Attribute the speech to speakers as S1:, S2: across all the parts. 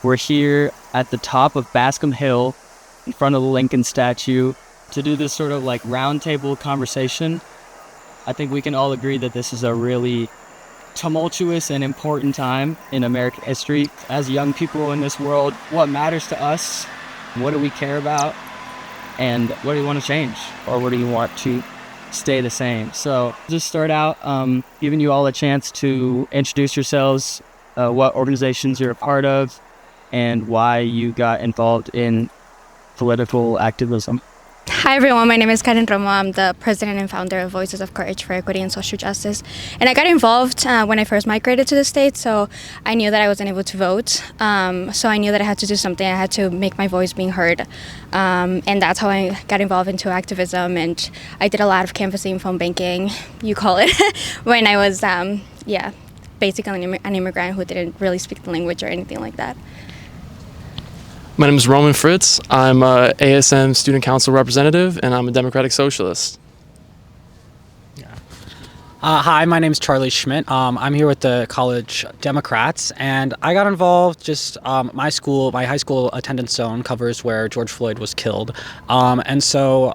S1: We're here at the top of Bascom Hill in front of the Lincoln statue to do this sort of like roundtable conversation. I think we can all agree that this is a really tumultuous and important time in American history. As young people in this world, what matters to us? What do we care about? And what do you want to change? Or what do you want to stay the same? So just start out giving you all a chance to introduce yourselves, what organizations you're a part of, and why you got involved in political activism.
S2: Hi everyone, my name is Kiesen. I'm the president and founder of Voices of Courage for Equity and Social Justice. And I got involved when I first migrated to the States, so I knew that I wasn't able to vote. So I knew that I had to do something. I had to make my voice being heard. And that's how I got involved into activism. And I did a lot of canvassing, phone banking, you call it, when I was, basically an immigrant who didn't really speak the language or anything like that.
S3: My name is Roman Fritz. I'm a ASM Student Council representative, and I'm a Democratic Socialist.
S4: Hi, my name is Charlie Schmidt. I'm here with the College Democrats, and I got involved just my high school attendance zone covers where George Floyd was killed. And so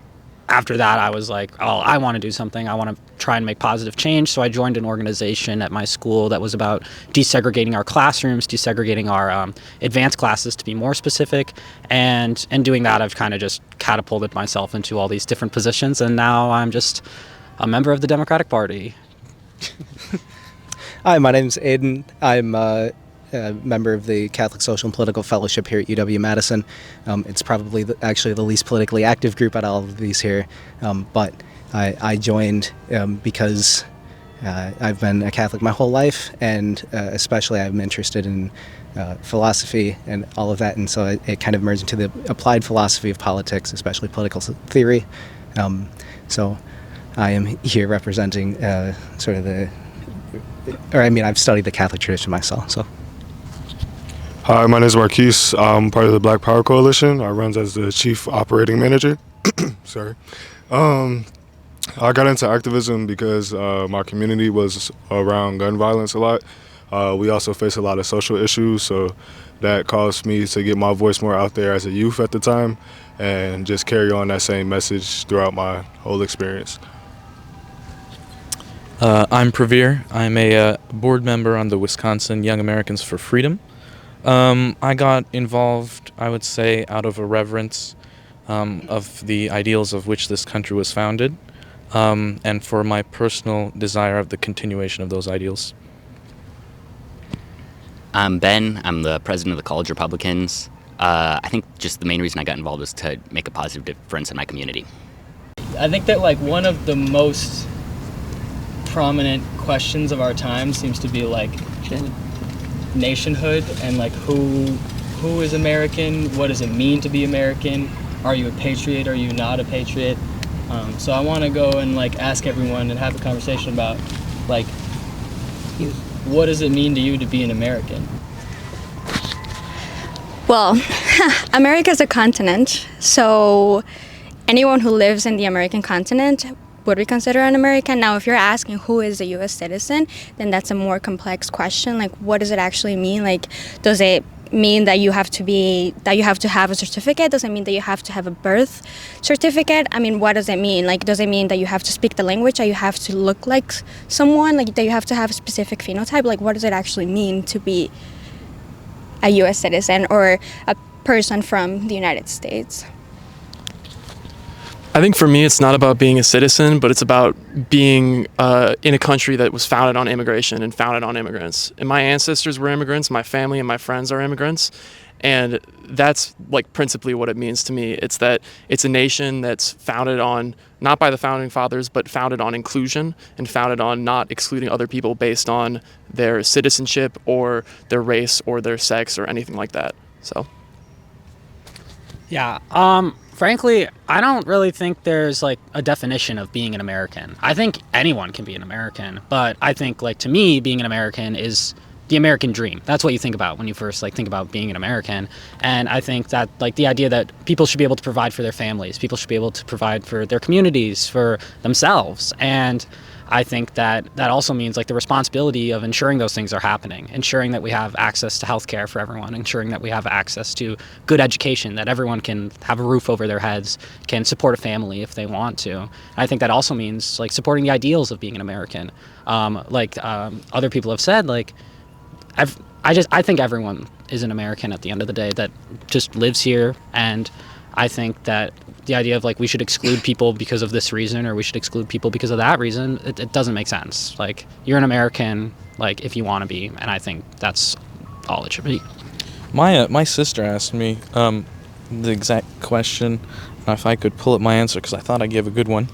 S4: after that, I was like, oh, I want to do something. I want to try and make positive change. So I joined an organization at my school that was about desegregating our classrooms, desegregating our advanced classes to be more specific. And in doing that, I've kind of just catapulted myself into all these different positions. And now I'm just a member of the Democratic Party.
S5: Hi, my name's Aiden. I'm a member of the Catholic Social and Political Fellowship here at UW-Madison. It's probably actually the least politically active group out of all of these here, but I joined because I've been a Catholic my whole life, and especially I'm interested in philosophy and all of that, and so it kind of merged into the applied philosophy of politics, especially political theory. So I am here representing sort of I've studied the Catholic tradition myself, so.
S6: Hi, my name is Marquise. I'm part of the Black Power Coalition. I run as the Chief Operating Manager. Sorry. I got into activism because my community was around gun violence a lot. We also face a lot of social issues, so that caused me to get my voice more out there as a youth at the time and just carry on that same message throughout my whole experience.
S7: I'm Pravir. I'm a board member on the Wisconsin Young Americans for Freedom. I got involved, I would say, out of a reverence of the ideals of which this country was founded, and for my personal desire of the continuation of those ideals.
S8: I'm Ben. I'm the president of the College Republicans. I think just the main reason I got involved was to make a positive difference in my community.
S1: I think that like one of the most prominent questions of our time seems to be like nationhood and like who is American, what does it mean to be American, are you a patriot, are you not a patriot? So I want to go and like ask everyone and have a conversation about like what does it mean to you to be an American?
S2: Well, America is a continent, so anyone who lives in the American continent would we consider an American? Now, if you're asking who is a U.S. citizen, then that's a more complex question. Like, what does it actually mean? Like, does it mean that you have to have a certificate? Does it mean that you have to have a birth certificate? I mean, what does it mean? Like, does it mean that you have to speak the language? That you have to look like someone? Like, that you have to have a specific phenotype? Like, what does it actually mean to be a U.S. citizen or a person from the United States?
S3: I think for me, it's not about being a citizen, but it's about being in a country that was founded on immigration and founded on immigrants. And my ancestors were immigrants, my family and my friends are immigrants. And that's like principally what it means to me. It's that it's a nation that's founded on, not by the founding fathers, but founded on inclusion and founded on not excluding other people based on their citizenship or their race or their sex or anything like that. So.
S4: Yeah, frankly, I don't really think there's like a definition of being an American. I think anyone can be an American, but I think like to me, being an American is the American dream. That's what you think about when you first like think about being an American. And I think that like the idea that people should be able to provide for their families, people should be able to provide for their communities, for themselves. And I think that also means like the responsibility of ensuring those things are happening, ensuring that we have access to healthcare for everyone, ensuring that we have access to good education, that everyone can have a roof over their heads, can support a family if they want to. I think that also means like supporting the ideals of being an American. Other people have said, like, I think everyone is an American at the end of the day that just lives here, and I think that the idea of like we should exclude people because of this reason or we should exclude people because of that reason, it doesn't make sense. Like, you're an American, like, if you want to be, and I think that's all it should be.
S7: My sister asked me the exact question. If I could pull up my answer, because I thought I gave a good one,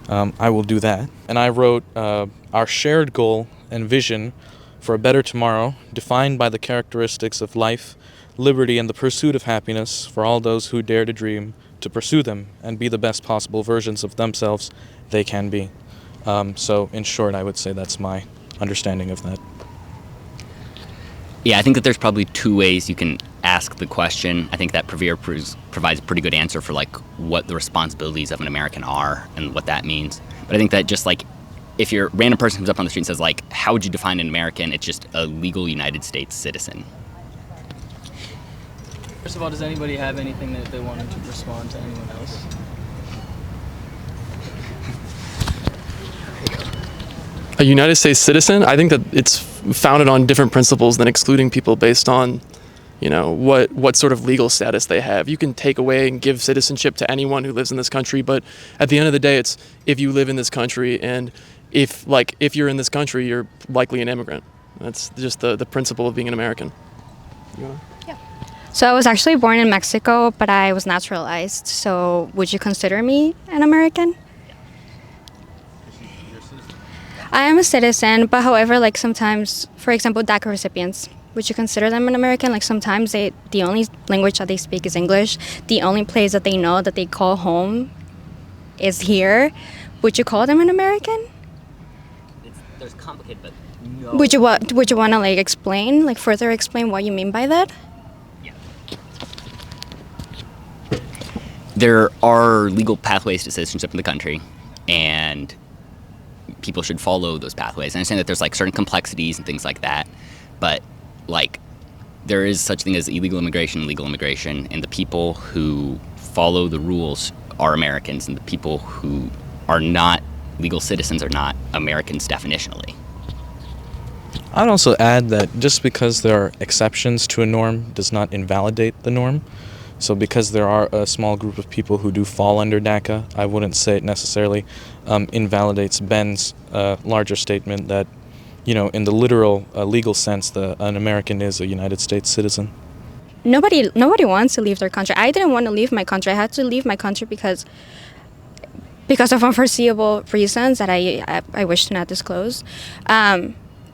S7: I will do that. And I wrote, our shared goal and vision for a better tomorrow, defined by the characteristics of life, liberty, and the pursuit of happiness for all those who dare to dream, to pursue them, and be the best possible versions of themselves they can be. So, in short, I would say that's my understanding of that.
S8: Yeah, I think that there's probably two ways you can ask the question. I think that Praveer provides a pretty good answer for like what the responsibilities of an American are and what that means. But I think that just like if your random person comes up on the street and says like, how would you define an American? It's just a legal United States citizen.
S1: First of all, does anybody have anything that they wanted to respond to anyone else?
S3: A United States citizen, I think that it's founded on different principles than excluding people based on, you know, what sort of legal status they have. You can take away and give citizenship to anyone who lives in this country, but at the end of the day, it's if you live in this country, and if you're in this country, you're likely an immigrant. That's just the principle of being an American.
S2: So I was actually born in Mexico, but I was naturalized. So would you consider me an American? I am a citizen, but however, like sometimes, for example, DACA recipients, would you consider them an American? Like sometimes the only language that they speak is English. The only place that they know that they call home is here. Would you call them an American?
S8: There's complicated, but no.
S2: Would you want to like further explain what you mean by that?
S8: There are legal pathways to citizenship in the country, and people should follow those pathways. I understand that there's like certain complexities and things like that, but like there is such thing as illegal immigration and legal immigration, and the people who follow the rules are Americans, and the people who are not legal citizens are not Americans definitionally.
S7: I'd also add that just because there are exceptions to a norm does not invalidate the norm. So because there are a small group of people who do fall under DACA, I wouldn't say it necessarily invalidates Ben's larger statement that, you know, in the literal legal sense, an American is a United States citizen.
S2: Nobody wants to leave their country. I didn't want to leave my country. I had to leave my country because of unforeseeable reasons that I wish to not disclose.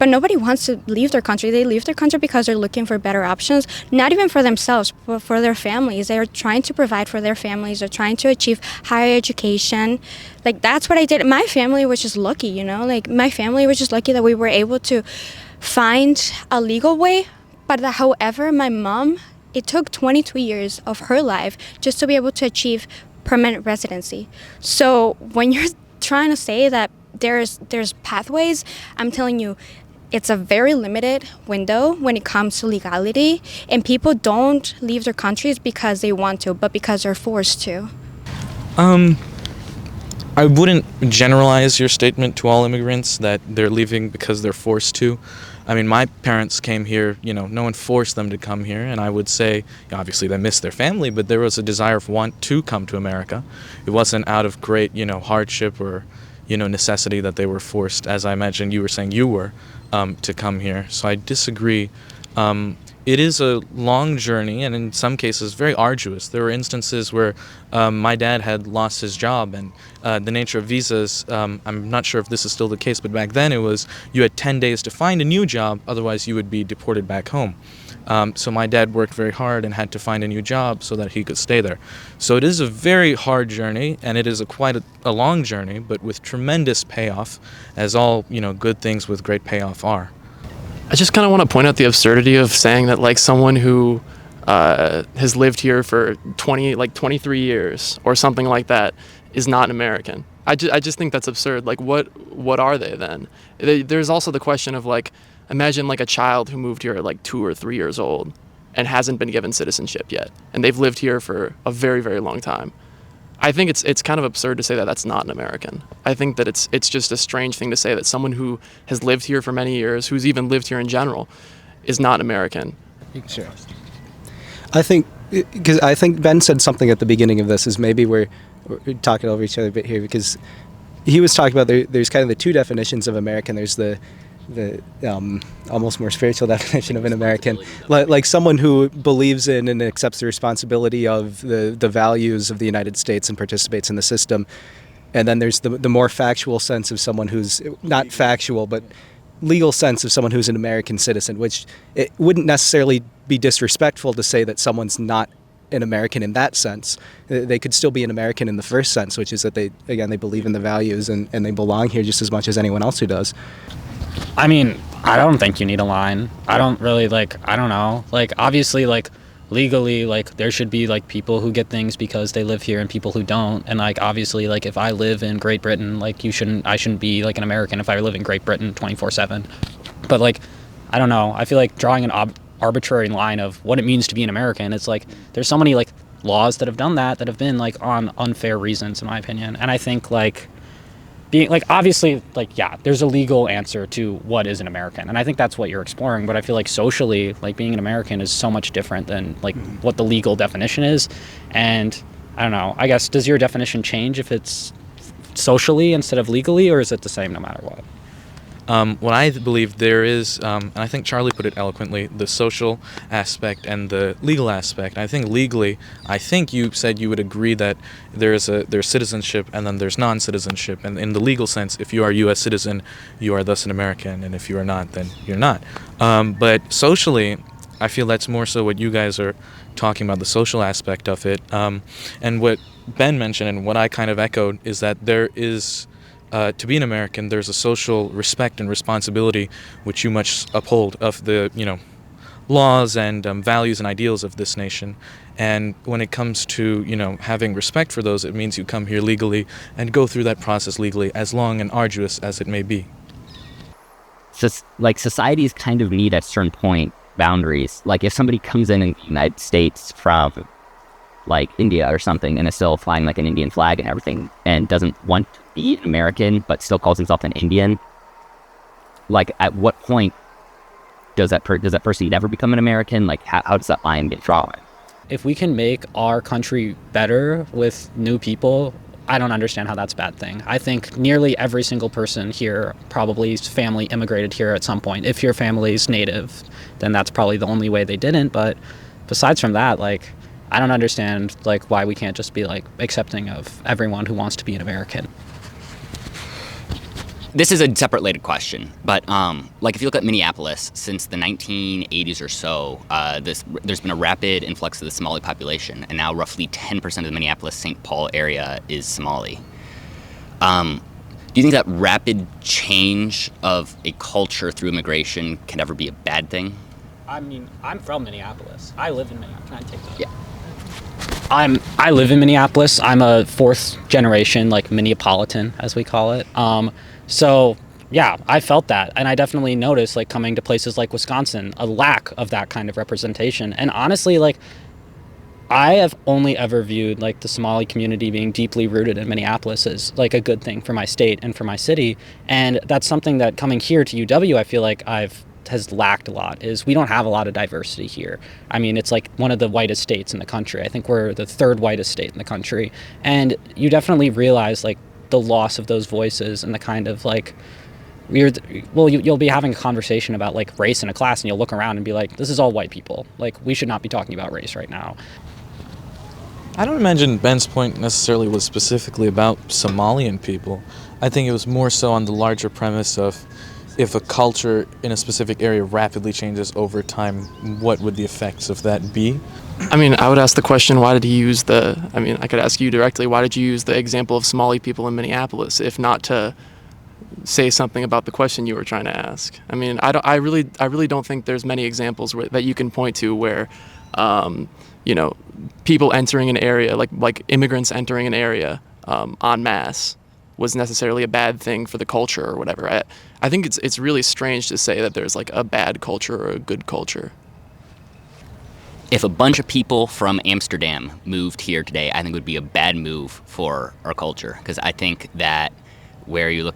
S2: But nobody wants to leave their country. They leave their country because they're looking for better options, not even for themselves, but for their families. They're trying to provide for their families. They're trying to achieve higher education. Like, that's what I did. My family was just lucky, you know? Like, my family was just lucky that we were able to find a legal way. But however, my mom, it took 22 years of her life just to be able to achieve permanent residency. So when you're trying to say that there's pathways, I'm telling you, it's a very limited window when it comes to legality, and people don't leave their countries because they want to, but because they're forced to.
S7: I wouldn't generalize your statement to all immigrants that they're leaving because they're forced to. I mean, my parents came here, you know, no one forced them to come here, and I would say, obviously they missed their family, but there was a desire of want to come to America. It wasn't out of great, you know, hardship or, you know, necessity that they were forced, as I imagine you were saying you were, to come here. So I disagree. It is a long journey, and in some cases very arduous. There were instances where my dad had lost his job, and the nature of visas, I'm not sure if this is still the case, but back then it was you had 10 days to find a new job, otherwise you would be deported back home. So my dad worked very hard and had to find a new job so that he could stay there. So it is a very hard journey, and it is quite a long journey, but with tremendous payoff, as all, you know, good things with great payoff are.
S3: I just kind of want to point out the absurdity of saying that like someone who has lived here for 23 years or something like that is not an American. I just think that's absurd. Like, what are they then? There's also the question of, like, imagine like a child who moved here at like 2 or 3 years old and hasn't been given citizenship yet, and they've lived here for a very, very long time. I think it's kind of absurd to say that that's not an American. I think that it's just a strange thing to say that someone who has lived here for many years, who's even lived here in general, is not American.
S5: Sure. I think Ben said something at the beginning of this, is maybe we're talking over each other a bit here, because he was talking about there's kind of the two definitions of American. There's the almost more spiritual definition of an American, like someone who believes in and accepts the responsibility of the values of the United States and participates in the system. And then there's the more factual sense of someone who's not factual, but legal sense of someone who's an American citizen, which it wouldn't necessarily be disrespectful to say that someone's not an American in that sense. They could still be an American in the first sense, which is that they believe in the values and they belong here just as much as anyone else who does.
S4: I mean, I don't think you need a line. I don't really, I don't know. Obviously, legally, there should be, people who get things because they live here and people who don't. And, obviously, if I live in Great Britain, I shouldn't be, an American if I live in Great Britain 24/7. But, I don't know. I feel like drawing an arbitrary line of what it means to be an American, it's there's so many, laws that have done that have been, on unfair reasons, in my opinion. And I think, being obviously yeah, there's a legal answer to what is an American, and I think that's what you're exploring, but I feel socially being an American is so much different than what the legal definition is. And I don't know, I guess, does your definition change if it's socially instead of legally, or is it the same no matter what?
S7: What I believe there is, and I think Charlie put it eloquently, the social aspect and the legal aspect. I think legally, I think you said you would agree that there's citizenship and then there's non-citizenship. And in the legal sense, if you are a U.S. citizen, you are thus an American, and if you are not, then you're not. But socially, I feel that's more so what you guys are talking about, the social aspect of it. And what Ben mentioned and what I kind of echoed is that there is... to be an American, there's a social respect and responsibility which you must uphold of the, laws and values and ideals of this nation. And when it comes to, having respect for those, it means you come here legally and go through that process legally, as long and arduous as it may be.
S8: So, societies kind of need at a certain point boundaries. If somebody comes in the United States from India or something and is still flying an Indian flag and everything and doesn't want to be an American but still calls himself an Indian, at what point does that person never become an American? How does that line get drawn?
S4: If we can make our country better with new people, I don't understand how that's a bad thing. I think nearly every single person here, probably's family immigrated here at some point. If your family's native, then that's probably the only way they didn't. But besides from that, I don't understand why we can't just be accepting of everyone who wants to be an American.
S8: This is a separate related question, but if you look at Minneapolis, since the 1980s or so, there's been a rapid influx of the Somali population, and now roughly 10% of the Minneapolis-St. Paul area is Somali. Do you think that rapid change of a culture through immigration can ever be a bad thing?
S4: I mean, I'm from Minneapolis. I live in Minneapolis. Can I take that?
S8: Yeah.
S4: I live in Minneapolis. I'm a fourth generation, Minneapolitan, as we call it. So yeah, I felt that, and I definitely noticed coming to places like Wisconsin, a lack of that kind of representation. And honestly, I have only ever viewed the Somali community being deeply rooted in Minneapolis as a good thing for my state and for my city. And that's something that coming here to UW, I feel has lacked a lot, is we don't have a lot of diversity here. I mean, it's one of the whitest states in the country. I think we're the third whitest state in the country. And you definitely realize the loss of those voices and the kind of you'll be having a conversation about race in a class, and you'll look around and be this is all white people. We should not be talking about race right now.
S7: I don't imagine Ben's point necessarily was specifically about Somalian people. I think it was more so on the larger premise of, if a culture in a specific area rapidly changes over time, what would the effects of that be?
S3: I mean, I would ask the question, I could ask you directly, why did you use the example of Somali people in Minneapolis, if not to say something about the question you were trying to ask? I mean, I really don't think there's many examples that you can point to where, people entering an area, like immigrants entering an area en masse, was necessarily a bad thing for the culture or whatever. I think it's really strange to say that there's like a bad culture or a good culture.
S8: If a bunch of people from Amsterdam moved here today, I think it would be a bad move for our culture, because I think that where you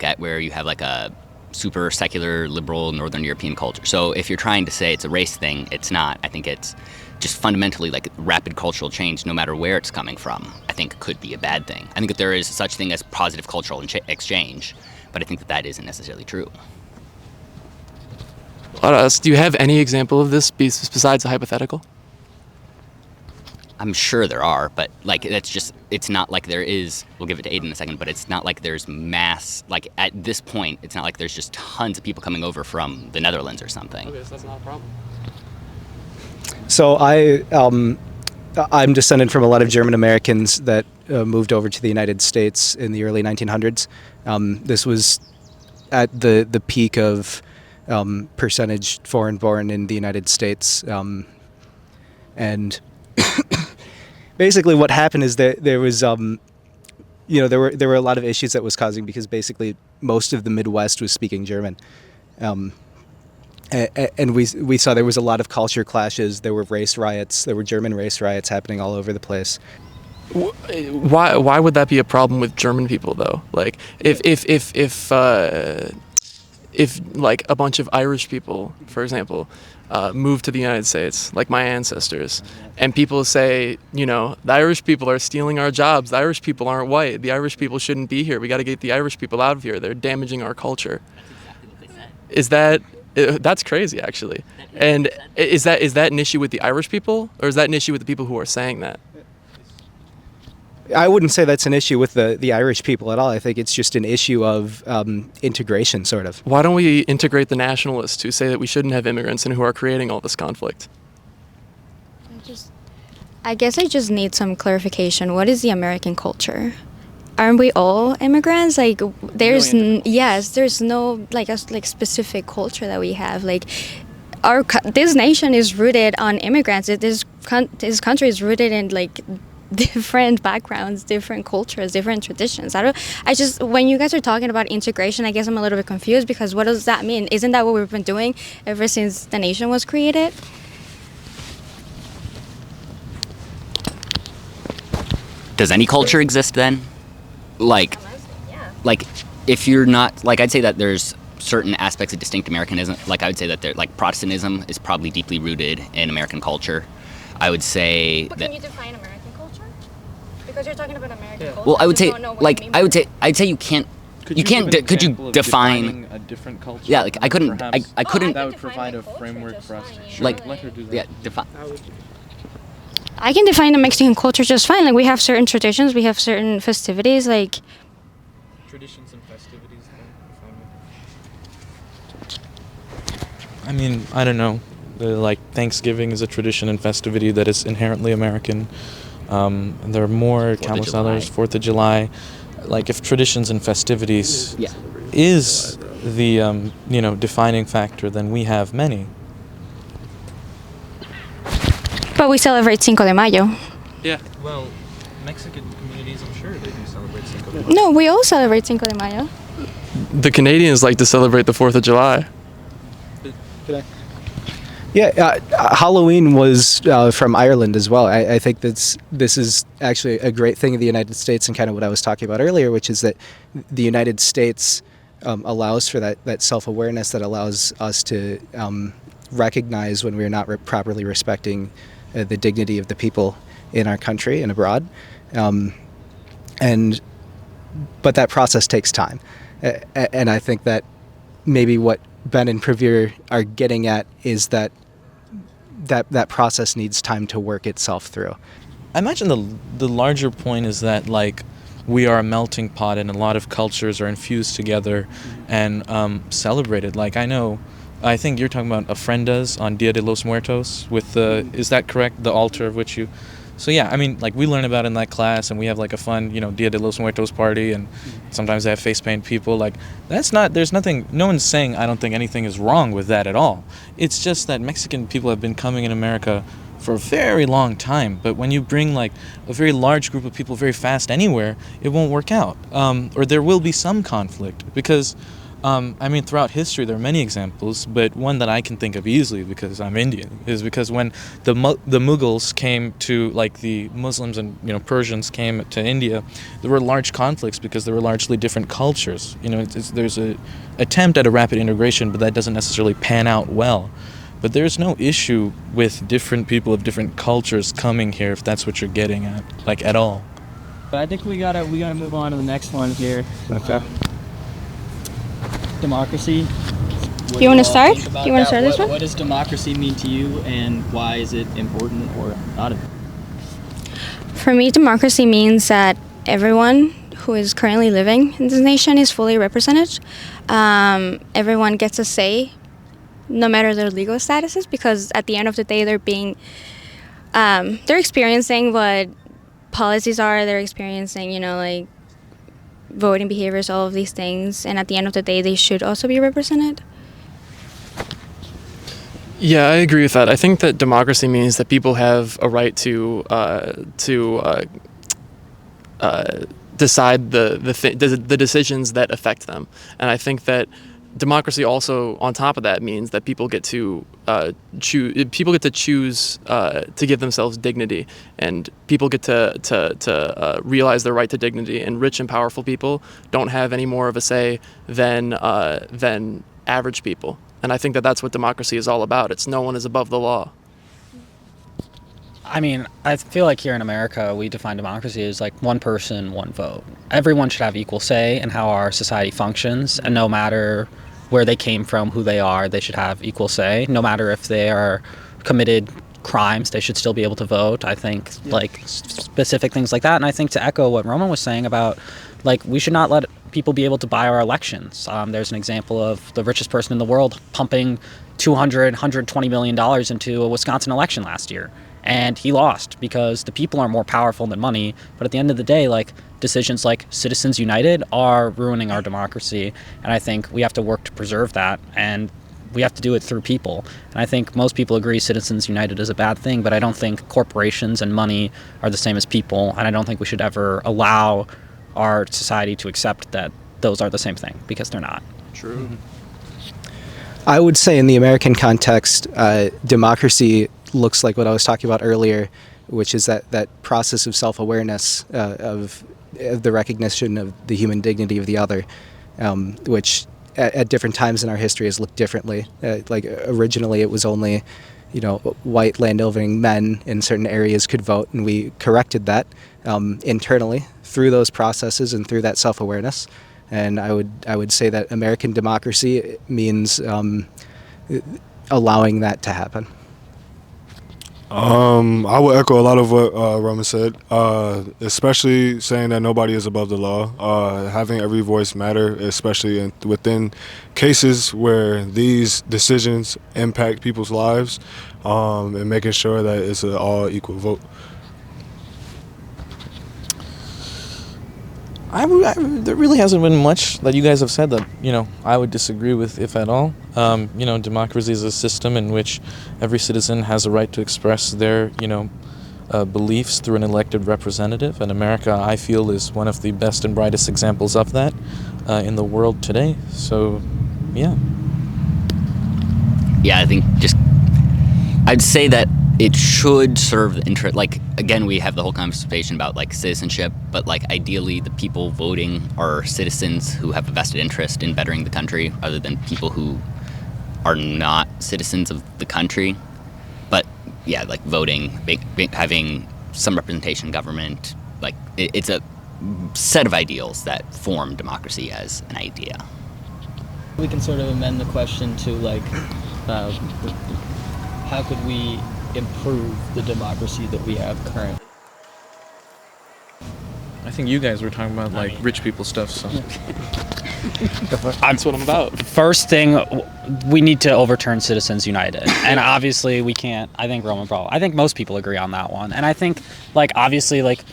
S8: have like a super secular, liberal, Northern European culture. So if you're trying to say it's a race thing, it's not. I think it's just fundamentally like rapid cultural change, no matter where it's coming from, I think could be a bad thing. I think that there is such thing as positive cultural exchange, but I think that isn't necessarily true.
S3: Do you have any example of this besides a hypothetical?
S8: I'm sure there are, but like it's not like there is, we'll give it to Aiden in a second, but it's not like there's mass, like at this point, it's not like there's just tons of people coming over from the Netherlands or something.
S3: Okay, so that's not a problem.
S5: So I'm descended from a lot of German Americans that moved over to the United States in the early 1900s. This was at the peak of percentage foreign-born in the United States, and basically what happened is that there was there were a lot of issues that was causing, because basically most of the Midwest was speaking German, and we saw there was a lot of culture clashes. There were race riots. There were German race riots happening all over the place.
S3: Why would that be a problem with German people though? Like if like a bunch of Irish people, for example, moved to the United States, like my ancestors, and people say, the Irish people are stealing our jobs, the Irish people aren't white, the Irish people shouldn't be here, we got to get the Irish people out of here, they're damaging our culture. Is that, that's crazy actually. And is that an issue with the Irish people, or is that an issue with the people who are saying that?
S5: I wouldn't say that's an issue with the Irish people at all. I think it's just an issue of integration, sort of.
S3: Why don't we integrate the nationalists who say that we shouldn't have immigrants and who are creating all this conflict?
S2: I guess I just need some clarification. What is the American culture? Aren't we all immigrants? Like, there's there's no like specific culture that we have. Like, this nation is rooted on immigrants. This country is rooted in like different backgrounds, different cultures, different traditions. When you guys are talking about integration, I guess I'm a little bit confused, because what does that mean? Isn't that what we've been doing ever since the nation was created?
S8: Does any culture exist then? Like if you're not, like, I'd say that there's certain aspects of distinct Americanism. Like, I would say that like Protestantism is probably deeply rooted in American culture. I would say
S2: but
S8: that.
S2: Can you define American culture? Because you're talking about American culture.
S8: Well, I would say, like, I'd say you can't. Could you define
S7: a different culture?
S8: Yeah, like I couldn't. I couldn't.
S7: That would provide a framework for us.
S8: Sure, like,
S7: let her do that.
S8: Yeah, define.
S2: I can define the Mexican culture just fine. Like, we have certain traditions, we have certain festivities, like.
S7: Traditions and festivities. I mean, I don't know. Like, Thanksgiving is a tradition and festivity that is inherently American. And there are more countless others. 4th of July. Like, if traditions and festivities is the defining factor, then we have many.
S2: But we celebrate Cinco de Mayo.
S7: Yeah. Well, Mexican communities, I'm sure they do celebrate Cinco de Mayo.
S2: No, we all celebrate Cinco de Mayo.
S3: The Canadians like to celebrate the 4th of July.
S5: Yeah, Halloween was from Ireland as well. I think this is actually a great thing in the United States, and kind of what I was talking about earlier, which is that the United States allows for that self-awareness that allows us to recognize when we're not properly respecting the dignity of the people in our country and abroad. But that process takes time. And I think that maybe what Ben and Praveer are getting at is that process needs time to work itself through.
S7: I imagine the larger point is that, like, we are a melting pot and a lot of cultures are infused together and celebrated. Like, I think you're talking about ofrendas on Dia de los Muertos with is that correct? The altar of which you... So yeah, I mean, like, we learn about it in that class, and we have like a fun, Dia de los Muertos party, and sometimes they have face paint people. Like, there's nothing, no one's saying I don't think anything is wrong with that at all. It's just that Mexican people have been coming in America for a very long time. But when you bring like a very large group of people very fast anywhere, it won't work out. Or there will be some conflict because, I mean, throughout history there are many examples, but one that I can think of easily because I'm Indian is because when the Mughals came to, like the Muslims and Persians came to India, there were large conflicts because there were largely different cultures. There's a attempt at a rapid integration, but that doesn't necessarily pan out well. But there's no issue with different people of different cultures coming here, if that's what you're getting at, like at all.
S1: But I think we gotta move on to the next one here.
S5: Okay.
S1: Democracy.
S2: You want to start? Do you want to start this one?
S1: What does democracy mean to you, and why is it important or not important?
S2: For me, democracy means that everyone who is currently living in this nation is fully represented. Everyone gets a say, no matter their legal statuses, because at the end of the day, they're experiencing what policies are. They're experiencing, like voting behaviors, all of these things, and at the end of the day, they should also be represented.
S3: Yeah, I agree with that. I think that democracy means that people have a right to decide the decisions that affect them, and I think that democracy also, on top of that, means that people get to choose. People get to choose to give themselves dignity, and people get to realize their right to dignity. And rich and powerful people don't have any more of a say than average people. And I think that that's what democracy is all about. It's no one is above the law.
S4: I mean, I feel like here in America, we define democracy as like one person, one vote. Everyone should have equal say in how our society functions, and no matter where they came from, who they are, they should have equal say. No matter if they are committed crimes, they should still be able to vote. I think like specific things like that. And I think to echo what Roman was saying about, like, we should not let people be able to buy our elections. There's an example of the richest person in the world pumping $120 million into a Wisconsin election last year. And he lost because the people are more powerful than money. But at the end of the day, like, decisions like Citizens United are ruining our democracy. And I think we have to work to preserve that. And we have to do it through people. And I think most people agree Citizens United is a bad thing. But I don't think corporations and money are the same as people. And I don't think we should ever allow our society to accept that those are the same thing, because they're not.
S3: True.
S5: I would say in the American context, democracy looks like what I was talking about earlier, which is that process of self-awareness, of the recognition of the human dignity of the other, which at different times in our history has looked differently. Like originally it was only, white land-owning men in certain areas could vote, and we corrected that internally through those processes and through that self-awareness. And I would say that American democracy means allowing that to happen.
S6: I would echo a lot of what Roman said, especially saying that nobody is above the law, having every voice matter, especially within cases where these decisions impact people's lives, and making sure that it's an all equal vote.
S7: There really hasn't been much that you guys have said that, I would disagree with, if at all. Democracy is a system in which every citizen has a right to express their, beliefs through an elected representative. And America, I feel, is one of the best and brightest examples of that in the world today. So, yeah.
S8: Yeah, I think I'd say that it should serve the interest. Like, again, we have the whole conversation about like citizenship, but like ideally the people voting are citizens who have a vested interest in bettering the country, rather than people who are not citizens of the country. But yeah, like voting, having some representation in government, like it's a set of ideals that form democracy as an idea.
S1: We can sort of amend the question to like, how could we improve the democracy that we have currently?
S7: I think you guys were talking about like rich people stuff, so.
S3: That's what I'm about.
S4: First thing, we need to overturn Citizens United. And obviously we can't. I think I think most people agree on that one. And I think, like, obviously, like,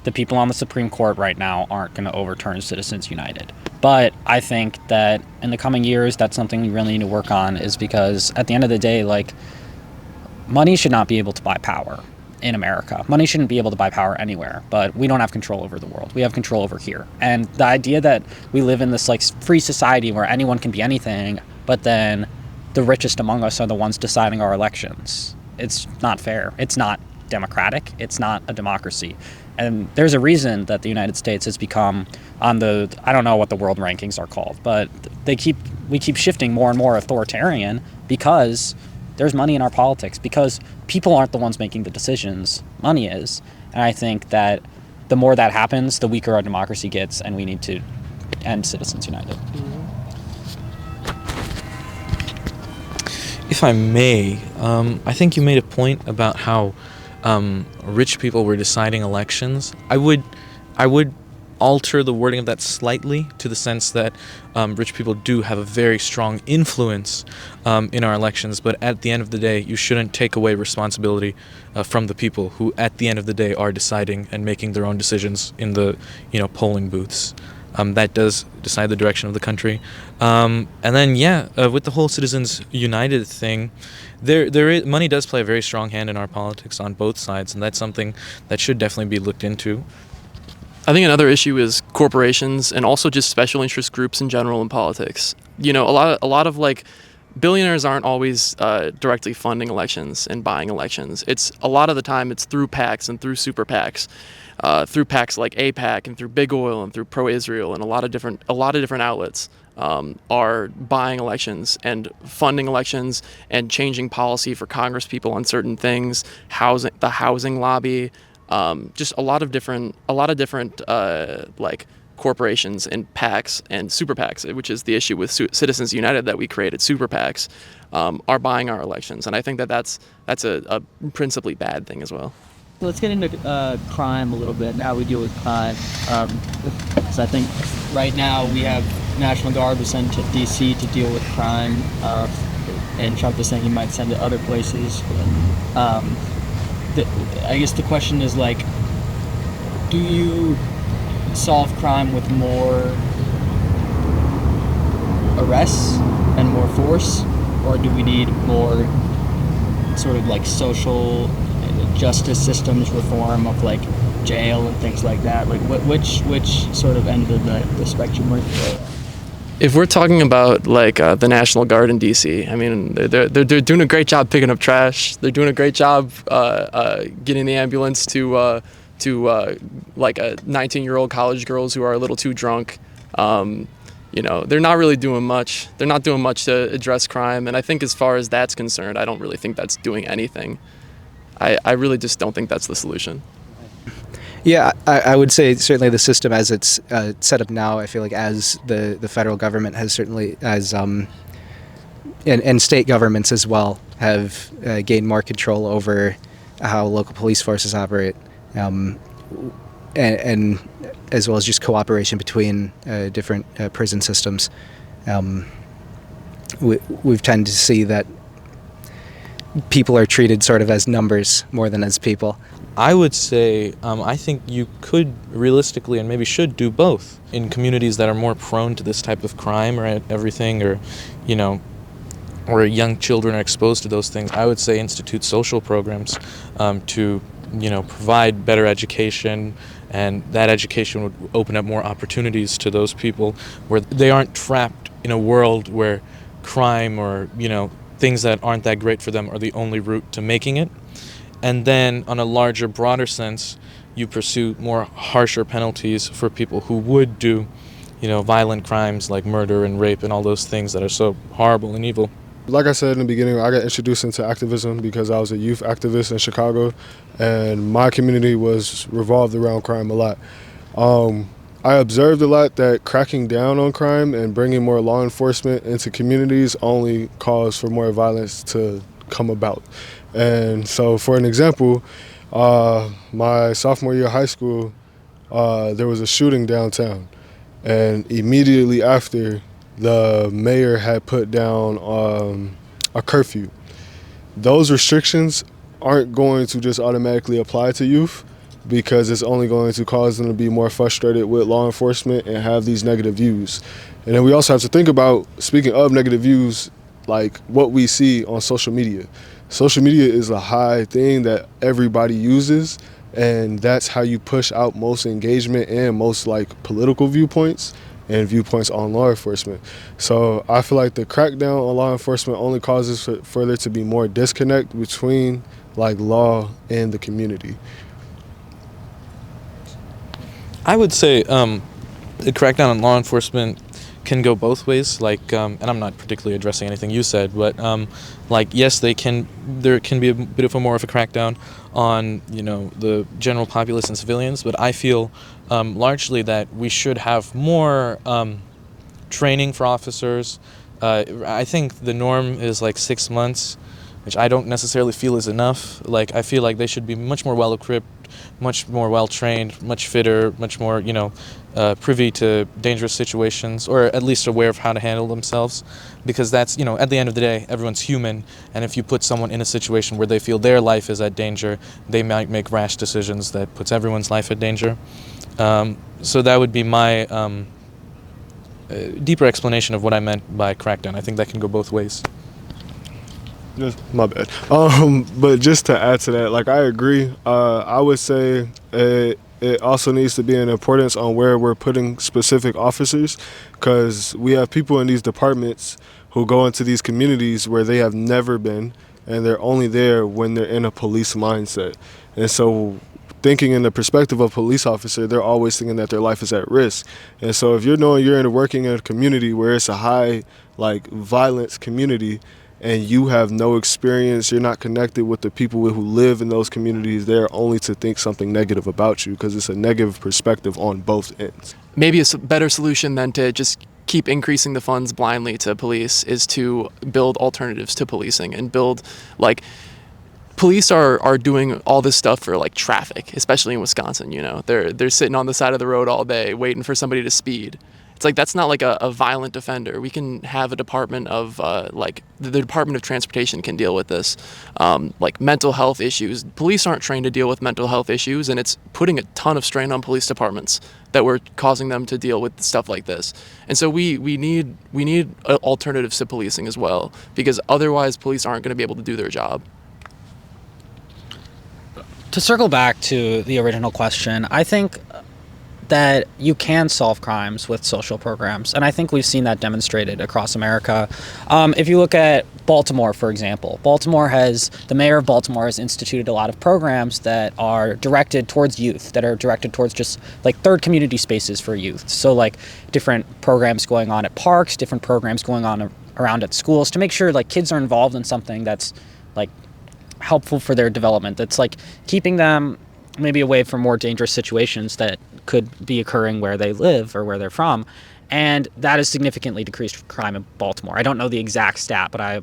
S4: the people on the Supreme Court right now aren't going to overturn Citizens United. But I think that in the coming years, that's something we really need to work on, is because at the end of the day, like, money should not be able to buy power in America. Money shouldn't be able to buy power anywhere, but we don't have control over the world. We have control over here. And the idea that we live in this like free society where anyone can be anything, but then the richest among us are the ones deciding our elections. It's not fair. It's not democratic. It's not a democracy. And there's a reason that the United States has become on the, I don't know what the world rankings are called, but we keep shifting more and more authoritarian because there's money in our politics, because people aren't the ones making the decisions. Money is. And I think that the more that happens, the weaker our democracy gets, and we need to end Citizens United.
S7: If I may, I think you made a point about how rich people were deciding elections. I would alter the wording of that slightly to the sense that rich people do have a very strong influence in our elections, but at the end of the day, you shouldn't take away responsibility from the people who, at the end of the day, are deciding and making their own decisions in the polling booths. That does decide the direction of the country. And then, with the whole Citizens United thing, money does play a very strong hand in our politics on both sides, and that's something that should definitely be looked into.
S3: I think another issue is corporations and also just special interest groups in general in politics. A lot of like billionaires aren't always directly funding elections and buying elections. It's a lot of the time it's through PACs and through super PACs, through PACs like AIPAC and through Big Oil and through Pro-Israel, and a lot of different outlets are buying elections and funding elections and changing policy for Congress people on certain things, the housing lobby. Just a lot of different like corporations and PACs and super PACs, which is the issue with Citizens United that we created. Super PACs are buying our elections, and I think that's a principally bad thing as well.
S1: Let's get into crime a little bit and how we deal with crime. So I think right now we have National Guard was sent to D.C. to deal with crime, and Trump is saying he might send it other places. I guess the question is, like, do you solve crime with more arrests and more force, or do we need more sort of like social justice systems reform of like jail and things like that? Like which sort of end of the spectrum are you?
S3: If we're talking about like the National Guard in D.C., I mean, they're doing a great job picking up trash. They're doing a great job getting the ambulance to like 19-year-old college girls who are a little too drunk. They're not really doing much. They're not doing much to address crime, and I think as far as that's concerned, I don't really think that's doing anything. I really just don't think that's the solution.
S5: Yeah, I would say certainly the system as it's set up now, I feel like as the federal government has certainly, and state governments as well, have gained more control over how local police forces operate, and as well as just cooperation between different prison systems. We've tended to see that people are treated sort of as numbers more than as people.
S7: I would say I think you could realistically and maybe should do both in communities that are more prone to this type of crime or everything, or or young children are exposed to those things. I would say institute social programs to provide better education, and that education would open up more opportunities to those people where they aren't trapped in a world where crime or things that aren't that great for them are the only route to making it. And then on a larger, broader sense, you pursue more harsher penalties for people who would do, violent crimes like murder and rape and all those things that are so horrible and evil.
S6: Like I said in the beginning, I got introduced into activism because I was a youth activist in Chicago, and my community was revolved around crime a lot. I observed a lot that cracking down on crime and bringing more law enforcement into communities only caused for more violence to come about. And so, for an example, my sophomore year of high school, there was a shooting downtown, and immediately after, the mayor had put down a curfew. Those restrictions aren't going to just automatically apply to youth, because it's only going to cause them to be more frustrated with law enforcement and have these negative views. And then we also have to think about, speaking of negative views, like what we see on social media. social media is a high thing that everybody uses, and that's how you push out most engagement and most like political viewpoints and viewpoints on law enforcement. So I feel like the crackdown on law enforcement only causes for there to be more disconnect between like law and the community.
S7: I would say the crackdown on law enforcement can go both ways. Like, and I'm not particularly addressing anything you said, but like, yes, there can be a bit of more of a crackdown on, you know, the general populace and civilians. But I feel largely that we should have more training for officers. I think the norm is like 6 months, which I don't necessarily feel is enough. Like, I feel like they should be much more well-equipped, much more well-trained, much fitter, much more, you know, privy to dangerous situations, or at least aware of how to handle themselves. Because that's, you know, at the end of the day, everyone's human, and if you put someone in a situation where they feel their life is at danger, they might make rash decisions that puts everyone's life at danger. So that would be my deeper explanation of what I meant by crackdown. I think that can go both ways.
S6: My bad. But just to add to that, like I agree. I would say it also needs to be an importance on where we're putting specific officers, because we have people in these departments who go into these communities where they have never been, and they're only there when they're in a police mindset. And so thinking in the perspective of a police officer, they're always thinking that their life is at risk. And so if you're knowing you're working in a community where it's a high like violence community, and you have no experience, you're not connected with the people who live in those communities, they're only to think something negative about you, because it's a negative perspective on both ends.
S3: Maybe a better solution than to just keep increasing the funds blindly to police is to build alternatives to policing and build, like, police are doing all this stuff for like traffic, especially in Wisconsin. You know, they're sitting on the side of the road all day waiting for somebody to speed. It's like, that's not like a violent offender. We can have a department of like the Department of Transportation can deal with this, like mental health issues. Police aren't trained to deal with mental health issues, and it's putting a ton of strain on police departments that we're causing them to deal with stuff like this. And so we need alternatives to policing as well, because otherwise police aren't going to be able to do their job.
S4: To circle back to the original question, I think that you can solve crimes with social programs, and I think we've seen that demonstrated across America. If you look at Baltimore, for example, the mayor of Baltimore has instituted a lot of programs that are directed towards youth, that are directed towards just like third community spaces for youth. So like different programs going on at parks, different programs going on around at schools to make sure like kids are involved in something that's like helpful for their development, that's like keeping them maybe away from more dangerous situations that could be occurring where they live or where they're from. And that has significantly decreased crime in Baltimore. I don't know the exact stat, but I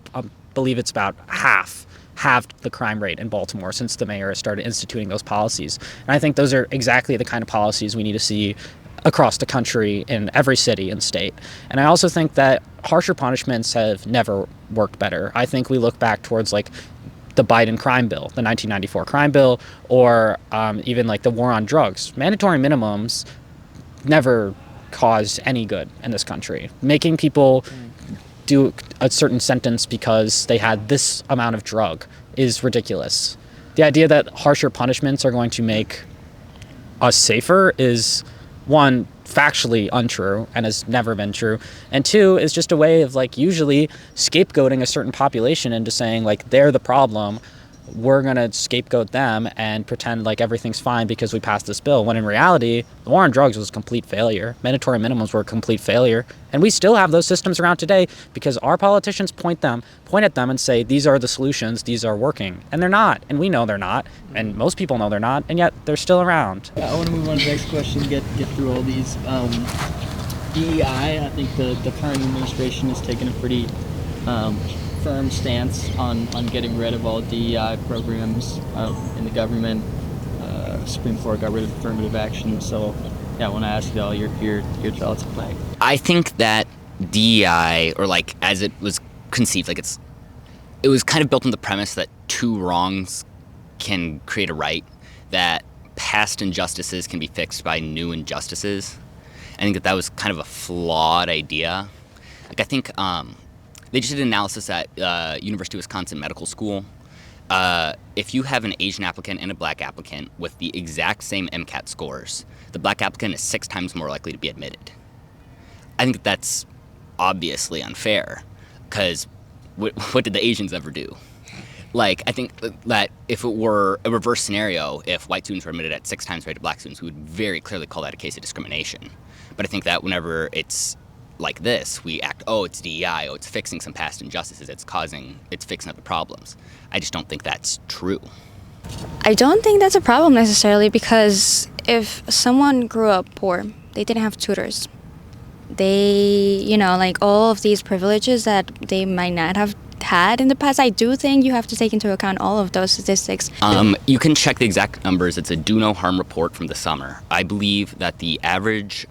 S4: believe it's about halved the crime rate in Baltimore since the mayor has started instituting those policies. And I think those are exactly the kind of policies we need to see across the country in every city and state. And I also think that harsher punishments have never worked better. I think we look back towards like the Biden crime bill, the 1994 crime bill, or even like the war on drugs. Mandatory minimums never caused any good in this country. Making people do a certain sentence because they had this amount of drug is ridiculous. The idea that harsher punishments are going to make us safer is, one, factually untrue and has never been true, and two, is just a way of like usually scapegoating a certain population into saying like they're the problem, we're gonna scapegoat them and pretend like everything's fine because we passed this bill, when in reality the war on drugs was a complete failure. Mandatory minimums were a complete failure, and we still have those systems around today because our politicians point at them and say these are the solutions, these are working, and they're not, and we know they're not, and most people know they're not, and yet they're still around.
S1: Yeah, I want to move on to the next question, get through all these. DEI, I think the current administration has taken a pretty firm stance on getting rid of all DEI programs in the government. Supreme Court got rid of affirmative action. So, yeah, I want to ask you all your thoughts on that.
S8: I think that DEI, or like as it was conceived, like it was kind of built on the premise that two wrongs can create a right, that past injustices can be fixed by new injustices. I think that was kind of a flawed idea. Like, I think they just did an analysis at University of Wisconsin Medical School, If you have an Asian applicant and a black applicant with the exact same MCAT scores, the black applicant is 6 times more likely to be admitted. I think that's obviously unfair, because what did the Asians ever do? Like, I think that if it were a reverse scenario, if white students were admitted at 6 times the rate of black students, we would very clearly call that a case of discrimination. But I think that whenever it's like this, we act, oh, it's DEI, oh, it's fixing some past injustices, it's fixing up the problems. I just don't think that's true.
S2: I don't think that's a problem necessarily, because if someone grew up poor, they didn't have tutors. They, like all of these privileges that they might not have had in the past, I do think you have to take into account all of those statistics.
S8: You can check the exact numbers. It's a do no harm report from the summer. I believe that the average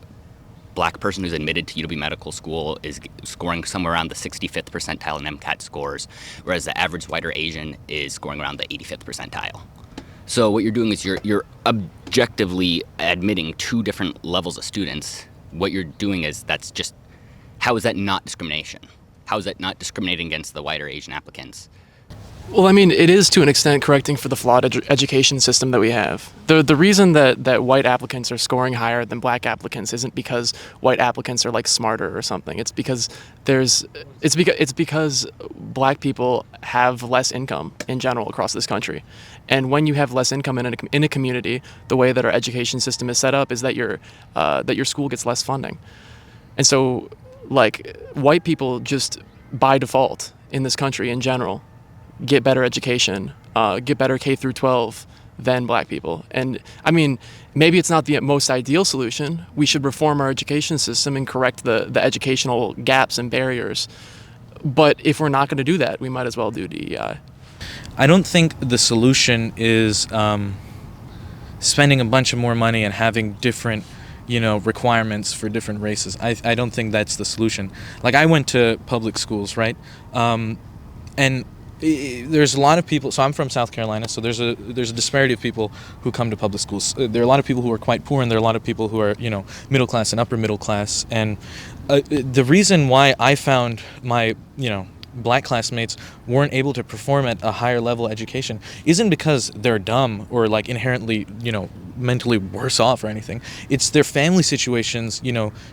S8: black person who's admitted to UW Medical School is scoring somewhere around the 65th percentile in MCAT scores, whereas the average white or Asian is scoring around the 85th percentile. So what you're doing is you're objectively admitting 2 different levels of students. What you're doing is how is that not discrimination? How is that not discriminating against the white or Asian applicants?
S3: Well, I mean, it is to an extent correcting for the flawed education system that we have. The reason that white applicants are scoring higher than black applicants isn't because white applicants are like smarter or something. It's because black people have less income in general across this country. And when you have less income in a community, the way that our education system is set up is that your school gets less funding. And so, like, white people just by default in this country in general get better education, get better K through 12 than black people. And I mean, maybe it's not the most ideal solution. We should reform our education system and correct the educational gaps and barriers. But if we're not going to do that, we might as well do DEI.
S7: I don't think the solution is spending a bunch of more money and having different, requirements for different races. I don't think that's the solution. Like, I went to public schools, right? And there's a lot of people. So I'm from South Carolina. So there's a disparity of people who come to public schools. There are a lot of people who are quite poor, and there are a lot of people who are middle class and upper middle class. And the reason why I found my black classmates weren't able to perform at a higher level education isn't because they're dumb or like inherently mentally worse off or anything. It's their family situations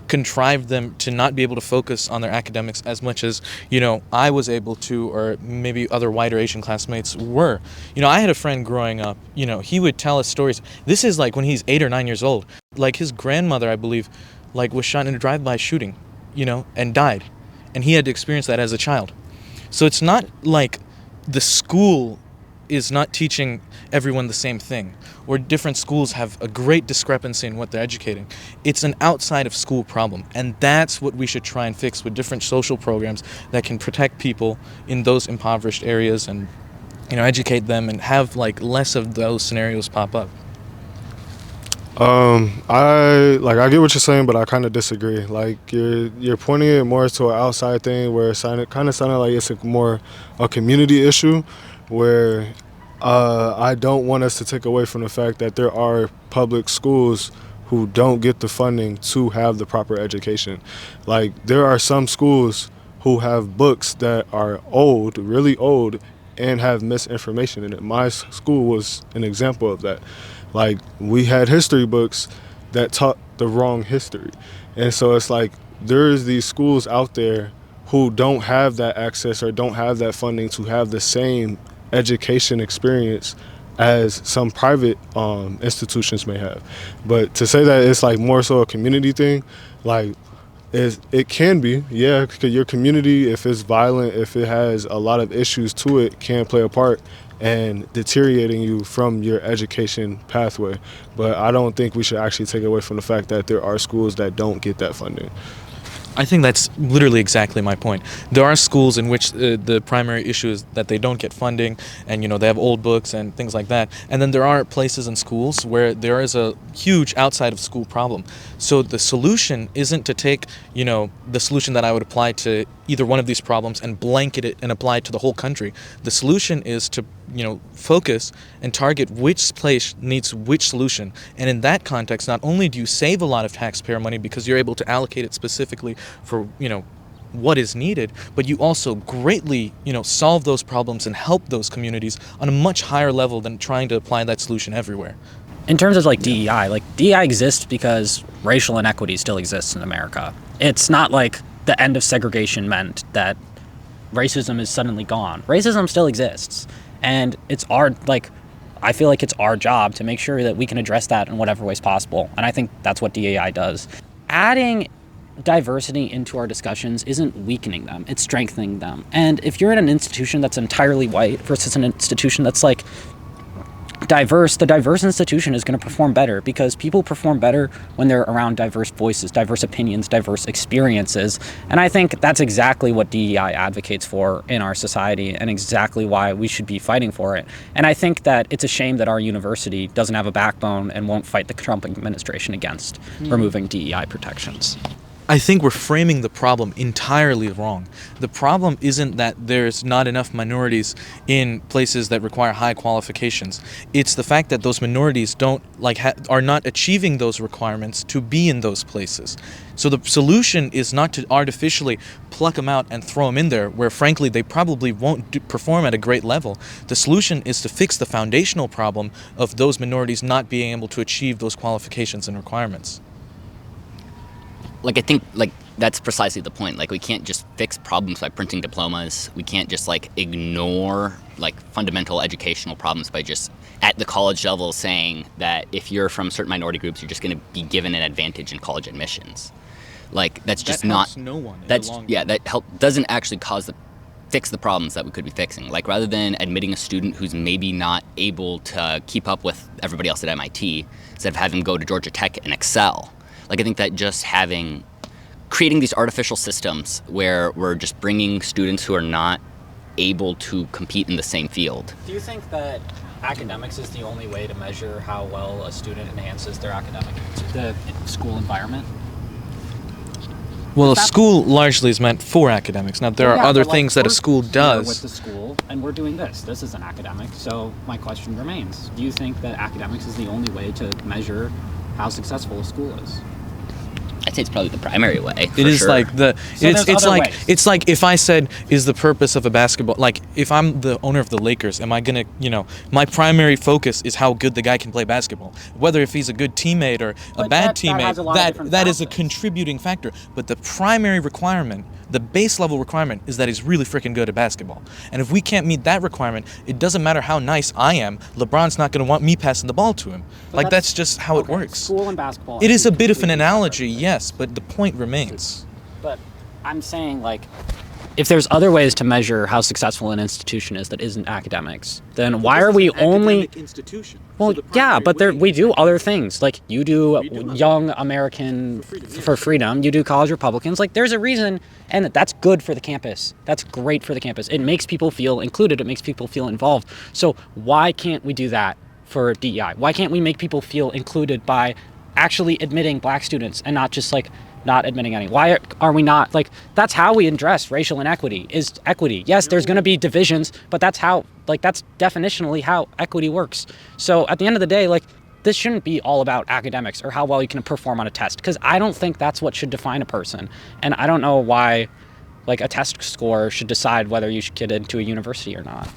S7: contrived them to not be able to focus on their academics as much as I was able to, or maybe other white or Asian classmates were. I had a friend growing up, he would tell us stories. This is like when he's 8 or 9 years old. Like, his grandmother, I believe, was shot in a drive-by shooting, and died, and he had to experience that as a child. So it's not like the school is not teaching everyone the same thing, or different schools have a great discrepancy in what they're educating. It's an outside of school problem, and that's what we should try and fix with different social programs that can protect people in those impoverished areas and educate them and have like less of those scenarios pop up.
S6: I get what you're saying, but I kind of disagree. Like, you're pointing it more to an outside thing where it kind of sounded like it's a community issue, where I don't want us to take away from the fact that there are public schools who don't get the funding to have the proper education. Like, there are some schools who have books that are old, really old, and have misinformation in it. My school was an example of that. Like, we had history books that taught the wrong history. And so it's like, there's these schools out there who don't have that access or don't have that funding to have the same education experience as some private institutions may have. But to say that it's like more so a community thing, like, it can be, yeah, because your community, if it's violent, if it has a lot of issues to it, can play a part and deteriorating you from your education pathway. But I don't think we should actually take away from the fact that there are schools that don't get that funding.
S7: I think that's literally exactly my point. There are schools in which the primary issue is that they don't get funding, and they have old books and things like that. And then there are places in schools where there is a huge outside of school problem. So the solution isn't to take the solution that I would apply to either one of these problems and blanket it and apply it to the whole country. The solution is to focus and target which place needs which solution. And in that context, not only do you save a lot of taxpayer money because you're able to allocate it specifically for what is needed, but you also greatly, solve those problems and help those communities on a much higher level than trying to apply that solution everywhere.
S4: In terms of DEI, DEI exists because racial inequity still exists in America. It's not like the end of segregation meant that racism is suddenly gone. Racism still exists, and I feel like it's our job to make sure that we can address that in whatever ways possible, and I think that's what DEI does. Adding diversity into our discussions isn't weakening them, it's strengthening them. And if you're in an institution that's entirely white versus an institution that's diverse, the diverse institution is going to perform better, because people perform better when they're around diverse voices, diverse opinions, diverse experiences. And I think that's exactly what DEI advocates for in our society, and exactly why we should be fighting for it. And I think that it's a shame that our university doesn't have a backbone and won't fight the Trump administration against removing DEI protections.
S7: I think we're framing the problem entirely wrong. The problem isn't that there's not enough minorities in places that require high qualifications. It's the fact that those minorities are not achieving those requirements to be in those places. So the solution is not to artificially pluck them out and throw them in there, where frankly they probably won't perform at a great level. The solution is to fix the foundational problem of those minorities not being able to achieve those qualifications and requirements.
S8: I think that's precisely the point. We can't just fix problems by printing diplomas. We can't just ignore fundamental educational problems by just at the college level saying that if you're from certain minority groups, you're just going to be given an advantage in college admissions. That's just not.
S7: Helps no one.
S8: Doesn't actually fix the problems that we could be fixing. Rather than admitting a student who's maybe not able to keep up with everybody else at MIT, instead of having them go to Georgia Tech and excel. I think that just creating these artificial systems where we're just bringing students who are not able to compete in the same field.
S4: Do you think that academics is the only way to measure how well a student enhances their the school environment?
S7: Well, a school largely is meant for academics. Now, there are other things that a school does.
S4: With the school, and we're doing this. This is an academic. So my question remains: do you think that academics is the only way to measure how successful a school is?
S8: I'd say it's probably the primary way.
S7: It is
S8: sure.
S7: It's like if I said, is the purpose of a basketball, if I'm the owner of the Lakers, am I gonna, my primary focus is how good the guy can play basketball. Whether if he's a good teammate or a bad teammate, that is a contributing factor. But the primary requirement, the base level requirement, is that he's really freaking good at basketball. And if we can't meet that requirement, it doesn't matter how nice I am, LeBron's not gonna want me passing the ball to him. That's just how it works.
S4: School and basketball.
S7: It is a bit of an analogy, yes, but the point remains.
S4: But I'm saying, if there's other ways to measure how successful an institution is that isn't academics, then why are we only institution? Well, yeah, but we do other things. You do Young American for Freedom. You do College Republicans. There's a reason, and that's good for the campus. That's great for the campus. It makes people feel included. It makes people feel involved. So why can't we do that for DEI? Why can't we make people feel included by actually admitting black students and not just not admitting any? Why are we not that's how we address racial inequity, is equity. Yes, there's going to be divisions, but that's how that's definitionally how equity works. So at the end of the day, this shouldn't be all about academics or how well you can perform on a test, because I don't think that's what should define a person. And I don't know why a test score should decide whether you should get into a university or not.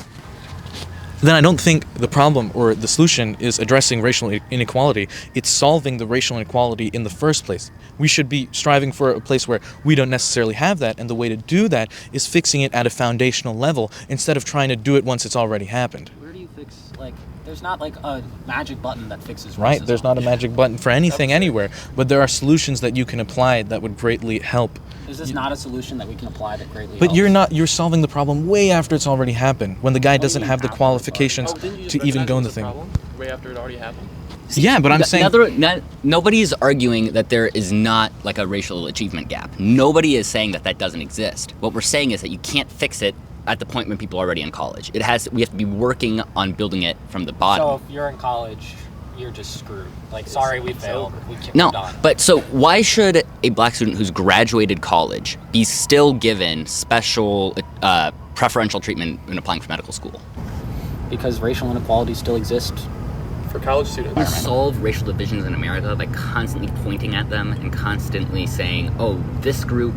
S7: Then I don't think the problem or the solution is addressing racial inequality. It's solving the racial inequality in the first place. We should be striving for a place where we don't necessarily have that, and the way to do that is fixing it at a foundational level instead of trying to do it once it's already happened.
S4: Where do you fix, there's not a magic button that fixes racism.
S7: Right, there's not a magic button for anything anywhere, but there are solutions that you can apply that would greatly help.
S4: Is this not a solution that we can apply that greatly
S7: But
S4: helps?
S7: you're solving the problem way after it's already happened, when the guy doesn't have the qualifications to even go in the thing.
S3: Way after it already happened?
S7: Yeah, but I'm saying...
S8: Nobody's arguing that there is not a racial achievement gap. Nobody is saying that doesn't exist. What we're saying is that you can't fix it at the point when people are already in college. We have to be working on building it from the bottom.
S4: So if you're in college, you're just screwed. Sorry, we failed.
S8: No, but so why should a black student who's graduated college be still given special preferential treatment when applying for medical school?
S4: Because racial inequality still exists.
S3: For college students.
S8: We solve racial divisions in America by constantly pointing at them and constantly saying, oh, this group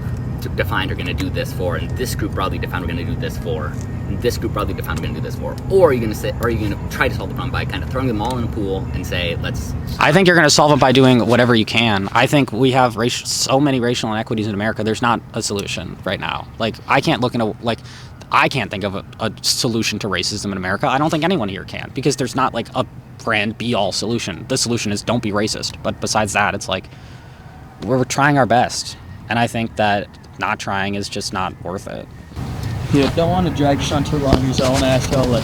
S8: defined are going to do this for, and this group broadly defined are going to do this for, and this group broadly defined are going to do this for? Or are you going to try to solve the problem by kind of throwing them all in a pool and say, let's...
S4: I think you're going to solve it by doing whatever you can. I think we have so many racial inequities in America. There's not a solution right now. Like, I can't think of a solution to racism in America. I don't think anyone here can, because there's not like a grand be-all solution. The solution is don't be racist. But besides that, it's like we're trying our best. And I think that not trying is just not worth it.
S1: Yeah, don't want to drag Sean too long here, so I want to ask y'all, like,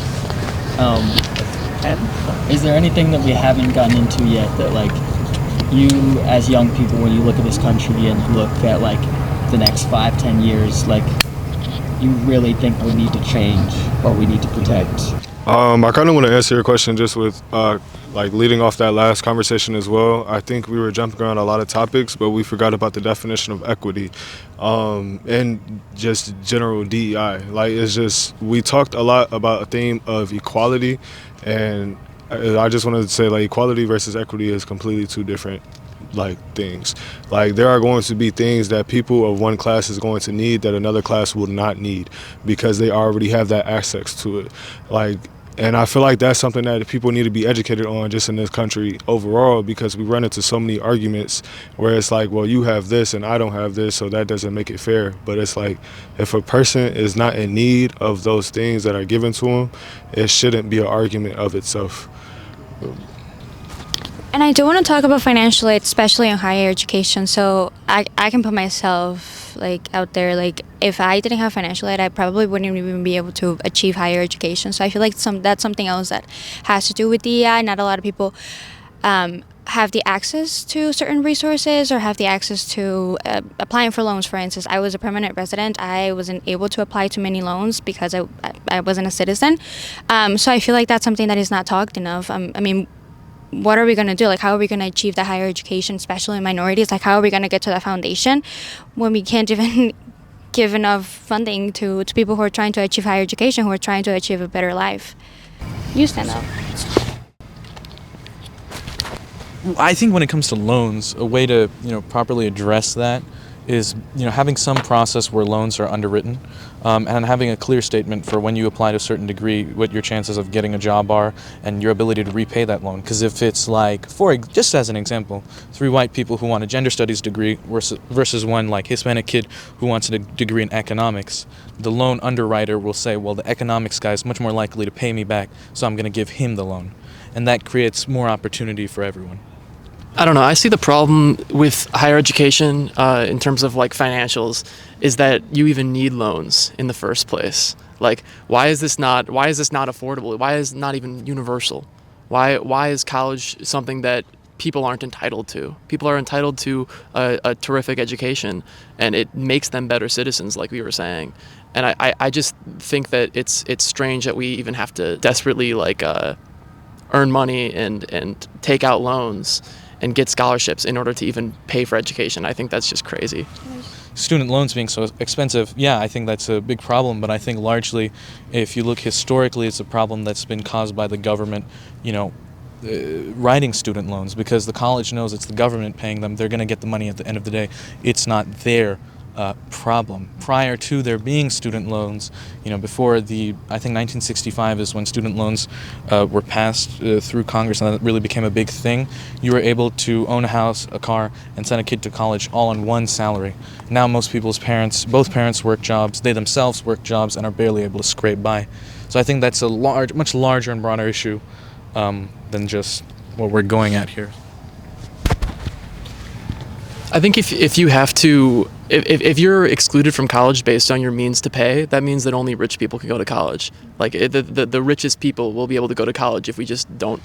S1: is there anything that we haven't gotten into yet that, like, you as young people, when you look at this country and you look at, like, the next 5-10 years, like, you really think we need to change or we need to protect?
S6: I kind of want to answer your question just with like leading off that last conversation as well. I think we were jumping around a lot of topics, but we forgot about the definition of equity and just general DEI. Like, it's just, we talked a lot about a theme of equality, and I just wanted to say, like, equality versus equity is completely two different like things. Like, there are going to be things that people of one class is going to need that another class will not need because they already have that access to it. Like, and I feel like that's something that people need to be educated on just in this country overall, because we run into so many arguments where it's like, well, you have this and I don't have this, so that doesn't make it fair. But it's like, if a person is not in need of those things that are given to them, it shouldn't be an argument of itself.
S2: And I do want to talk about financial aid, especially in higher education. So I can put myself like out there. Like, if I didn't have financial aid, I probably wouldn't even be able to achieve higher education. So I feel like that's something else that has to do with DEI. Not a lot of people have the access to certain resources or have the access to applying for loans. For instance, I was a permanent resident. I wasn't able to apply to many loans because I wasn't a citizen. So I feel like that's something that is not talked enough. I mean, what are we going to do? Like, how are we going to achieve the higher education, especially in minorities? Like, how are we going to get to that foundation when we can't even give enough funding to people who are trying to achieve higher education, who are trying to achieve a better life? You stand up.
S7: I think when it comes to loans, a way to properly address that is having some process where loans are underwritten, and having a clear statement for when you apply to a certain degree, what your chances of getting a job are, and your ability to repay that loan. Because if it's like, just as an example, 3 white people who want a gender studies degree versus one like Hispanic kid who wants a degree in economics, the loan underwriter will say, well, the economics guy is much more likely to pay me back, so I'm going to give him the loan. And that creates more opportunity for everyone.
S3: I don't know. I see the problem with higher education in terms of like financials is that you even need loans in the first place. Like, why is this not affordable? Why is it not even universal? Why is college something that people aren't entitled to? People are entitled to a terrific education, and it makes them better citizens, like we were saying. And I just think that it's strange that we even have to desperately like earn money and take out loans and get scholarships in order to even pay for education. I think that's just crazy.
S7: Student loans being so expensive, yeah, I think that's a big problem, but I think largely, if you look historically, it's a problem that's been caused by the government, writing student loans, because the college knows it's the government paying them. They're going to get the money at the end of the day. It's not their problem. Prior to there being student loans, before I think 1965 is when student loans were passed through Congress, and that really became a big thing. You were able to own a house, a car, and send a kid to college all on one salary. Now most people's both parents work jobs, they themselves work jobs, and are barely able to scrape by. So I think that's a much larger and broader issue than just what we're going at here.
S3: I think if you have to, if you're excluded from college based on your means to pay, that means that only rich people can go to college. Like, the richest people will be able to go to college if we just don't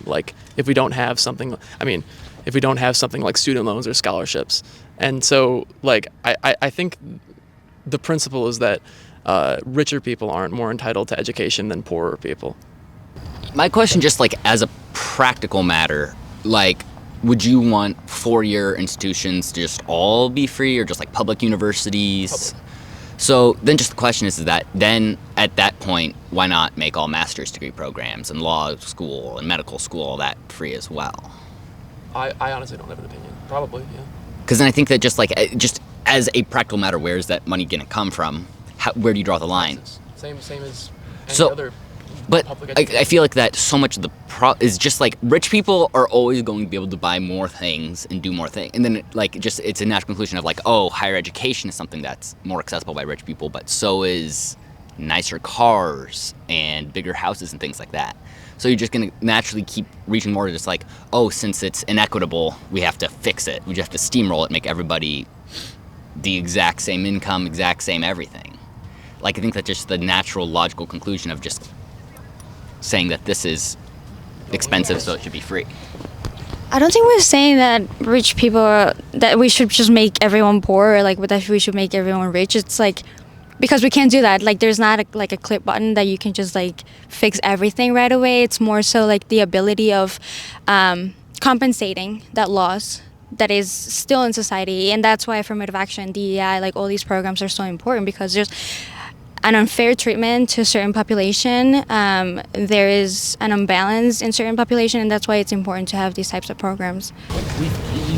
S3: if we don't have something like student loans or scholarships. And so like I think the principle is that richer people aren't more entitled to education than poorer people.
S8: My question, just like as a practical matter, like, would you want 4-year institutions to just all be free, or just like public universities? Public. So then just the question is that then at that point, why not make all master's degree programs and law school and medical school, all that free as well?
S3: I honestly don't have an opinion. Probably, yeah.
S8: Because then I think that just as a practical matter, where is that money going to come from? Where do you draw the line?
S3: Same as any
S8: So-
S3: other
S8: But
S3: public
S8: I feel like that so much of the is just like rich people are always going to be able to buy more things and do more things, and then it's a natural conclusion of like, oh, higher education is something that's more accessible by rich people, but so is nicer cars and bigger houses and things like that. So you're just going to naturally keep reaching more to just like, oh, since it's inequitable, we have to fix it. We just have to steamroll it, make everybody the exact same income, exact same everything. Like I think that's just the natural logical conclusion of just saying that this is expensive, so it should be free.
S2: I don't think we're saying that rich people that we should just make everyone poor, or like that we should make everyone rich. It's like, because we can't do that. Like there's not a click button that you can just like fix everything right away. It's more so like the ability of compensating that loss that is still in society, and that's why affirmative action, DEI, like all these programs are so important, because there's an unfair treatment to a certain population. There is an imbalance in certain population, and that's why it's important to have these types of programs.
S1: You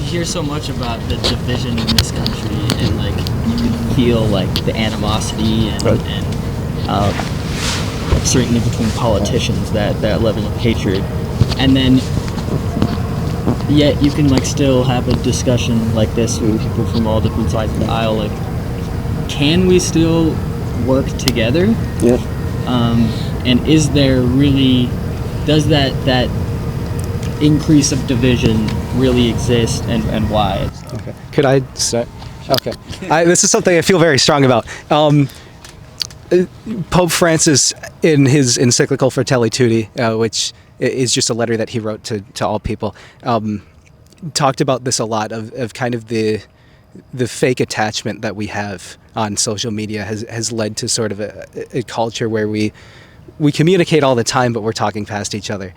S1: hear so much about the division in this country, and like you can feel like the animosity and certainly between politicians, that level of hatred, and then yet you can like still have a discussion like this with people from all different sides of the aisle. Like, can we still work together?
S5: Yeah.
S1: And is there really, does that increase of division really exist, and why?
S5: Okay. Could I start? Okay. This is something I feel very strong about. Pope Francis, in his encyclical Fratelli Tutti, which is just a letter that he wrote to all people, talked about this a lot, of kind of the fake attachment that we have on social media has led to sort of a culture where we communicate all the time, but we're talking past each other.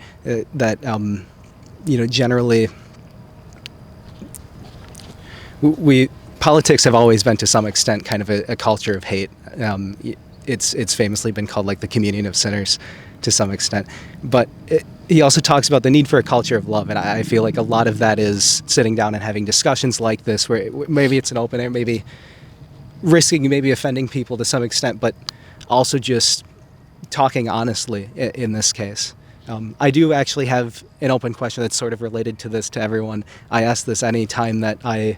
S5: Generally, politics have always been to some extent kind of a culture of hate. It's famously been called like the communion of sinners to some extent, but he also talks about the need for a culture of love, and I feel like a lot of that is sitting down and having discussions like this, where maybe it's an open air, maybe risking maybe offending people to some extent, but also just talking honestly in this case. I do actually have an open question that's sort of related to this to everyone. I ask this any time that I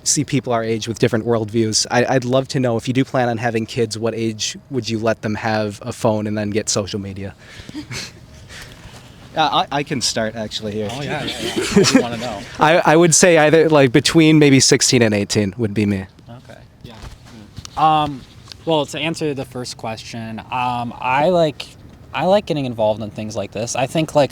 S5: see people our age with different worldviews. I'd love to know, if you do plan on having kids, what age would you let them have a phone and then get social media? I can start actually here.
S4: Oh yeah. I do want to know.
S5: I would say either like between maybe 16 and 18 would be me.
S4: Okay. Yeah. Well, to answer the first question, I like getting involved in things like this. I think like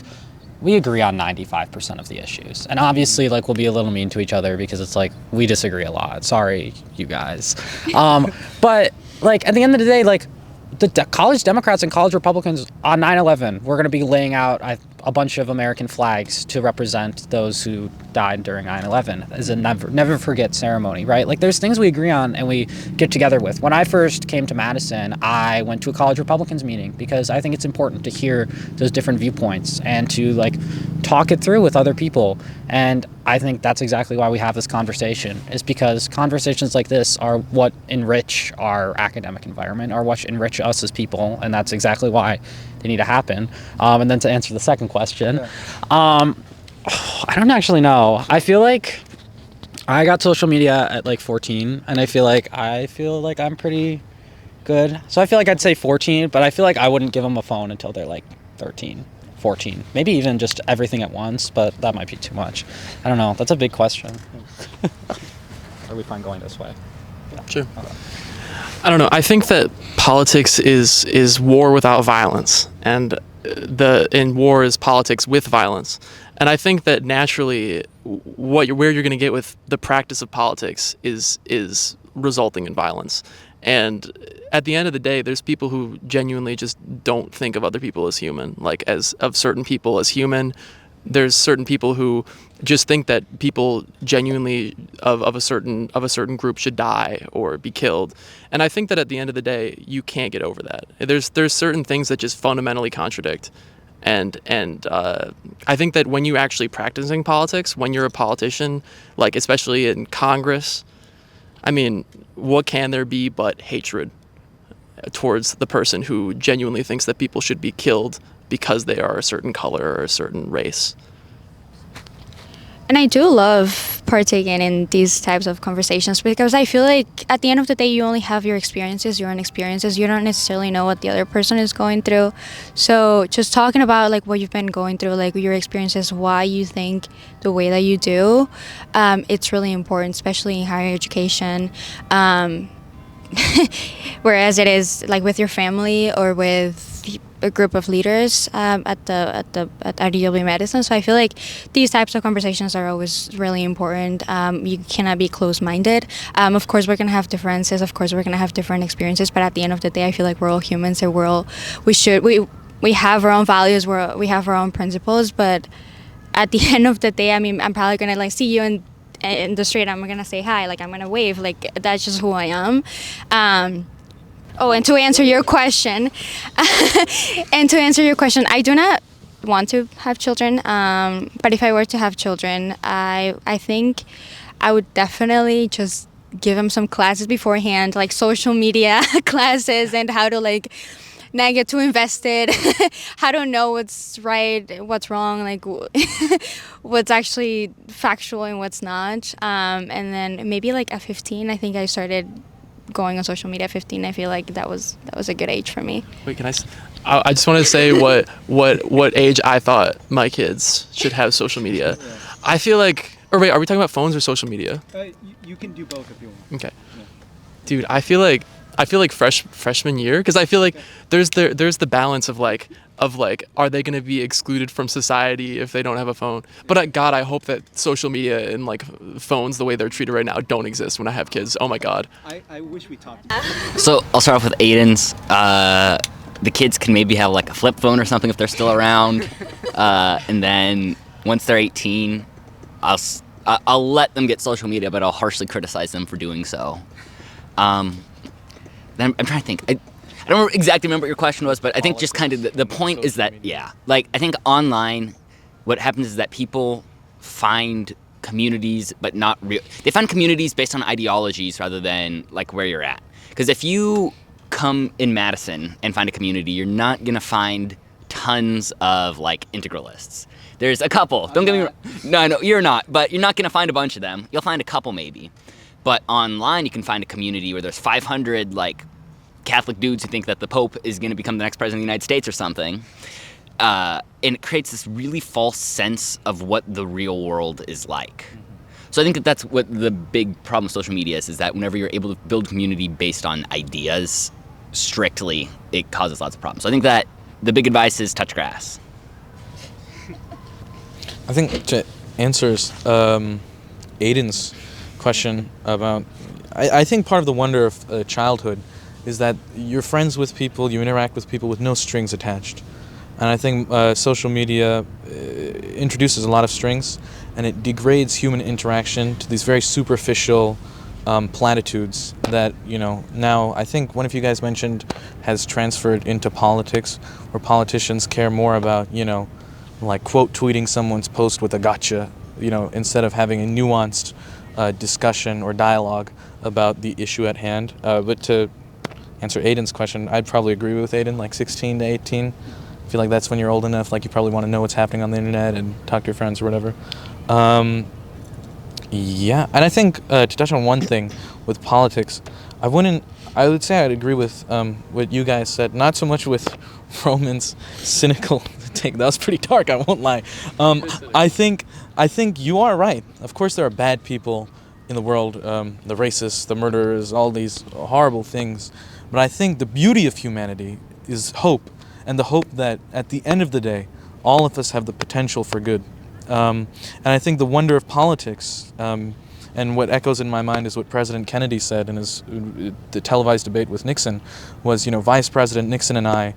S4: we agree on 95% of the issues, and obviously like we'll be a little mean to each other because it's like we disagree a lot. Sorry, you guys. But like at the end of the day, like the college Democrats and college Republicans on 9/11, we're going to be laying out a bunch of American flags to represent those who died during 9/11 as a never forget ceremony, right? Like there's things we agree on and we get together with. When I first came to Madison, I went to a college Republicans meeting because I think it's important to hear those different viewpoints and to like talk it through with other people. And I think that's exactly why we have this conversation, is because conversations like this are what enrich our academic environment, or what enrich us as people, and that's exactly why they need to happen. And then to answer the second question, I don't actually know. I feel like I got social media at like 14, and I feel like I'm pretty good. So I feel like I'd say 14, but I feel like I wouldn't give them a phone until they're like 13, 14, maybe even just everything at once, but that might be too much. I don't know. That's a big question. Are we fine going this way? Yeah.
S3: Sure. Okay. I don't know. I think that politics is war without violence, and war is politics with violence. And I think that naturally, where you're going to get with the practice of politics is resulting in violence. And at the end of the day, there's people who genuinely just don't think of other people as human, like of certain people as human. There's certain people who just think that people genuinely of a certain group should die or be killed. And I think that at the end of the day, you can't get over that. There's certain things that just fundamentally contradict. And I think that when you actually practicing politics, when you're a politician, like especially in Congress, I mean, what can there be but hatred towards the person who genuinely thinks that people should be killed because they are a certain color or a certain race?
S2: And I do love partaking in these types of conversations because I feel like at the end of the day, you only have your experiences, your own experiences. You don't necessarily know what the other person is going through. So just talking about like what you've been going through, like your experiences, why you think the way that you do, it's really important, especially in higher education. Whereas it is like with your family or with a group of leaders at UW Madison. So I feel like these types of conversations are always really important. You cannot be closed-minded. Of course, we're gonna have differences. Of course, we're gonna have different experiences. But at the end of the day, I feel like we're all humans, and we have our own values. We have our own principles. But at the end of the day, I mean, I'm probably gonna like see you in the street. I'm gonna say hi. Like I'm gonna wave. Like that's just who I am. And to answer your question, I do not want to have children. But if I were to have children, I think I would definitely just give them some classes beforehand, like social media classes, and how to like not get too invested, how to know what's right, what's wrong, like what's actually factual and what's not. And then maybe like at 15, I think I started going on social media at 15. I feel like that was a good age for me.
S3: Wait, I just want to say what age I thought my kids should have social media. I feel like, or wait, are we talking about phones or social media?
S5: You can do both if you want.
S3: Okay. Yeah. Dude, I feel like freshman year, because I feel like there's the balance of like are they going to be excluded from society if they don't have a phone? But God, I hope that social media and like phones the way they're treated right now don't exist when I have kids. Oh my God.
S5: I wish we talked.
S8: So I'll start off with Aiden's. The kids can maybe have like a flip phone or something if they're still around, and then once they're 18, I'll let them get social media, but I'll harshly criticize them for doing so. Then I'm trying to think. I don't exactly remember what your question was, but I think just kind of the point is that, yeah, like I think online, what happens is that people find communities, but not real. They find communities based on ideologies rather than like where you're at. Because if you come in Madison and find a community, you're not gonna find tons of like integralists. There's a couple. Don't get me wrong. No, you're not. But you're not gonna find a bunch of them. You'll find a couple maybe. But online, you can find a community where there's 500 like Catholic dudes who think that the Pope is going to become the next president of the United States or something. And it creates this really false sense of what the real world is like. So I think that's what the big problem with social media is that whenever you're able to build community based on ideas strictly, it causes lots of problems. So I think that the big advice is touch grass.
S7: I think to answer Aiden's question about, I think part of the wonder of childhood is that you're friends with people, you interact with people with no strings attached. And I think social media introduces a lot of strings, and it degrades human interaction to these very superficial platitudes that, now I think one of you guys mentioned has transferred into politics, where politicians care more about, like quote tweeting someone's post with a gotcha, instead of having a nuanced discussion or dialogue about the issue at hand. But to answer Aiden's question, I'd probably agree with Aiden, like 16 to 18. I feel like that's when you're old enough, like you probably want to know what's happening on the internet and talk to your friends or whatever. Yeah, and I think to touch on one thing with politics, I would say I'd agree with what you guys said, not so much with Roman's cynical take. That was pretty dark, I won't lie. I think you are right. Of course there are bad people in the world, the racists, the murderers, all these horrible things. But I think the beauty of humanity is hope, and the hope that at the end of the day, all of us have the potential for good. And I think the wonder of politics, and what echoes in my mind is what President Kennedy said in the televised debate with Nixon, was, Vice President Nixon and I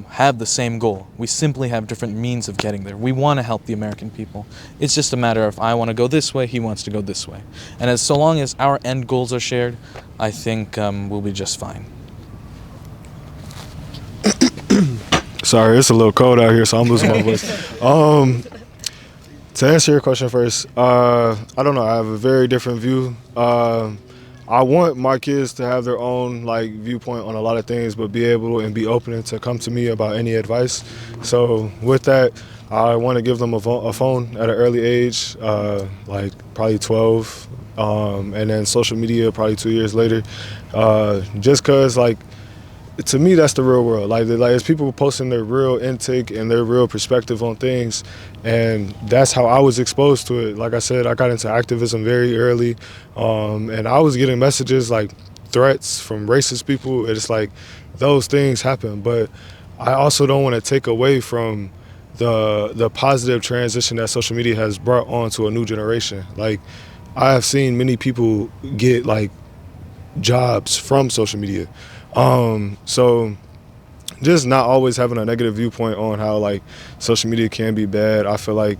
S7: have the same goal. We simply have different means of getting there. We want to help the American people. It's just a matter of I want to go this way, he wants to go this way. And so long as our end goals are shared, I think we'll be just fine.
S6: Sorry, it's a little cold out here, so I'm losing my voice. To answer your question first, I don't know. I have a very different view. I I want my kids to have their own like viewpoint on a lot of things, but be able and be open to come to me about any advice. So with that, I want to give them a phone at an early age, like probably 12, and then social media probably 2 years later, just because like, to me, that's the real world. Like it's people posting their real intake and their real perspective on things, and that's how I was exposed to it. Like I said, I got into activism very early, and I was getting messages like threats from racist people. It's like those things happen, but I also don't want to take away from the positive transition that social media has brought on to a new generation. Like I have seen many people get like jobs from social media. So just not always having a negative viewpoint on how like social media can be bad. I feel like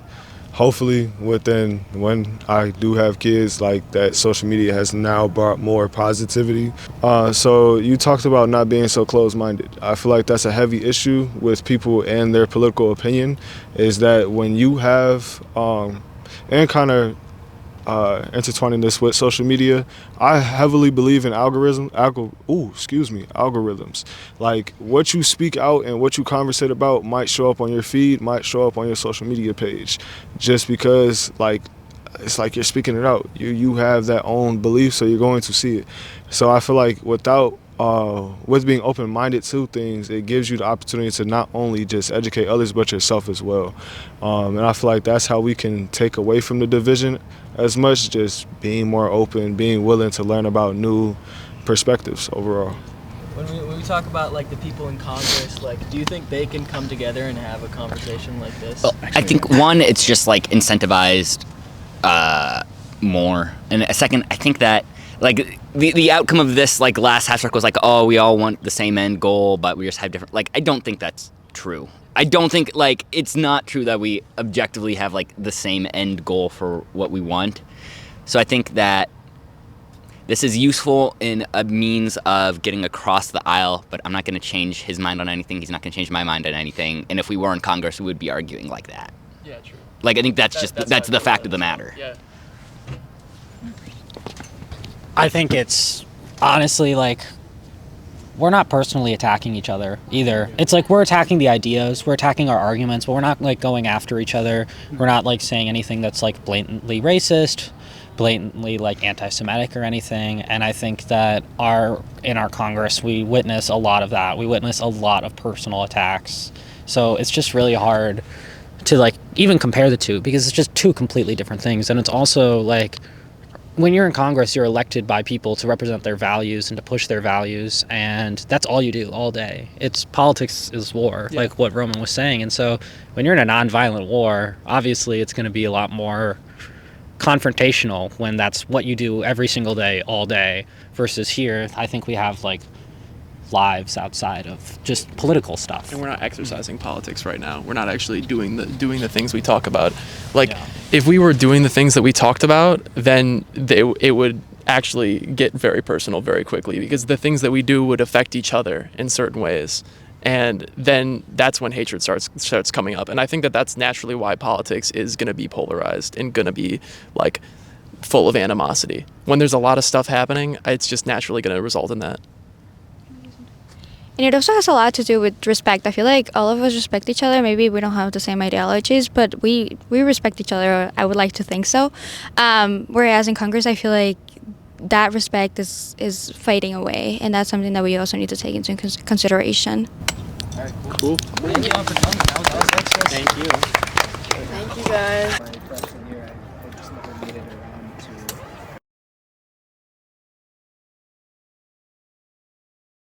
S6: hopefully when I do have kids, like that social media has now brought more positivity. So you talked about not being so closed-minded. I feel like that's a heavy issue with people and their political opinion, is that when you have, and kind of intertwining this with social media, I heavily believe in algorithms. Like what you speak out and what you conversate about might show up on your feed, might show up on your social media page, just because like it's like you're speaking it out. You have that own belief, so you're going to see it. So I feel like with being open-minded to things, it gives you the opportunity to not only just educate others, but yourself as well. And I feel like that's how we can take away from the division as much, just being more open, being willing to learn about new perspectives overall.
S1: When we talk about like the people in Congress, like, do you think they can come together and have a conversation like this?
S8: Well, I think one, it's just like incentivized more, and a second, I think that like the outcome of this like last hashtag was like, oh, we all want the same end goal, but we just have different. Like, I don't think that's true. I don't think like it's not true that we objectively have like the same end goal for what we want. So I think that this is useful in a means of getting across the aisle, but I'm not going to change his mind on anything. He's not going to change my mind on anything. And if we were in Congress, we would be arguing like that.
S1: Yeah, true.
S8: Like, I think that's the fact of the matter.
S1: Yeah.
S4: I think it's honestly like we're not personally attacking each other either. It's like we're attacking the ideas, we're attacking our arguments, but we're not like going after each other. We're not like saying anything that's like blatantly racist, blatantly like anti-Semitic or anything. And I think that in our Congress, we witness a lot of that. We witness a lot of personal attacks. So it's just really hard to like even compare the two, because it's just two completely different things. And it's also like, when you're in Congress, you're elected by people to represent their values and to push their values, and that's all you do all day. It's politics is war, like what Roman was saying. And so when you're in a nonviolent war, obviously it's going to be a lot more confrontational when that's what you do every single day, all day, versus here, I think we have like lives outside of just political stuff.
S3: And we're not exercising politics right now. We're not actually doing the things we talk about. Like, if we were doing the things that we talked about, then it would actually get very personal very quickly, because the things that we do would affect each other in certain ways. And then that's when hatred starts coming up. And I think that that's naturally why politics is going to be polarized and going to be like full of animosity. When there's a lot of stuff happening, it's just naturally going to result in that.
S2: And it also has a lot to do with respect. I feel like all of us respect each other. Maybe we don't have the same ideologies, but we respect each other. I would like to think so. Whereas in Congress, I feel like that respect is fading away, and that's something that we also need to take into consideration.
S3: All right, cool. Thank you all for coming. Thank you.
S9: Thank you guys.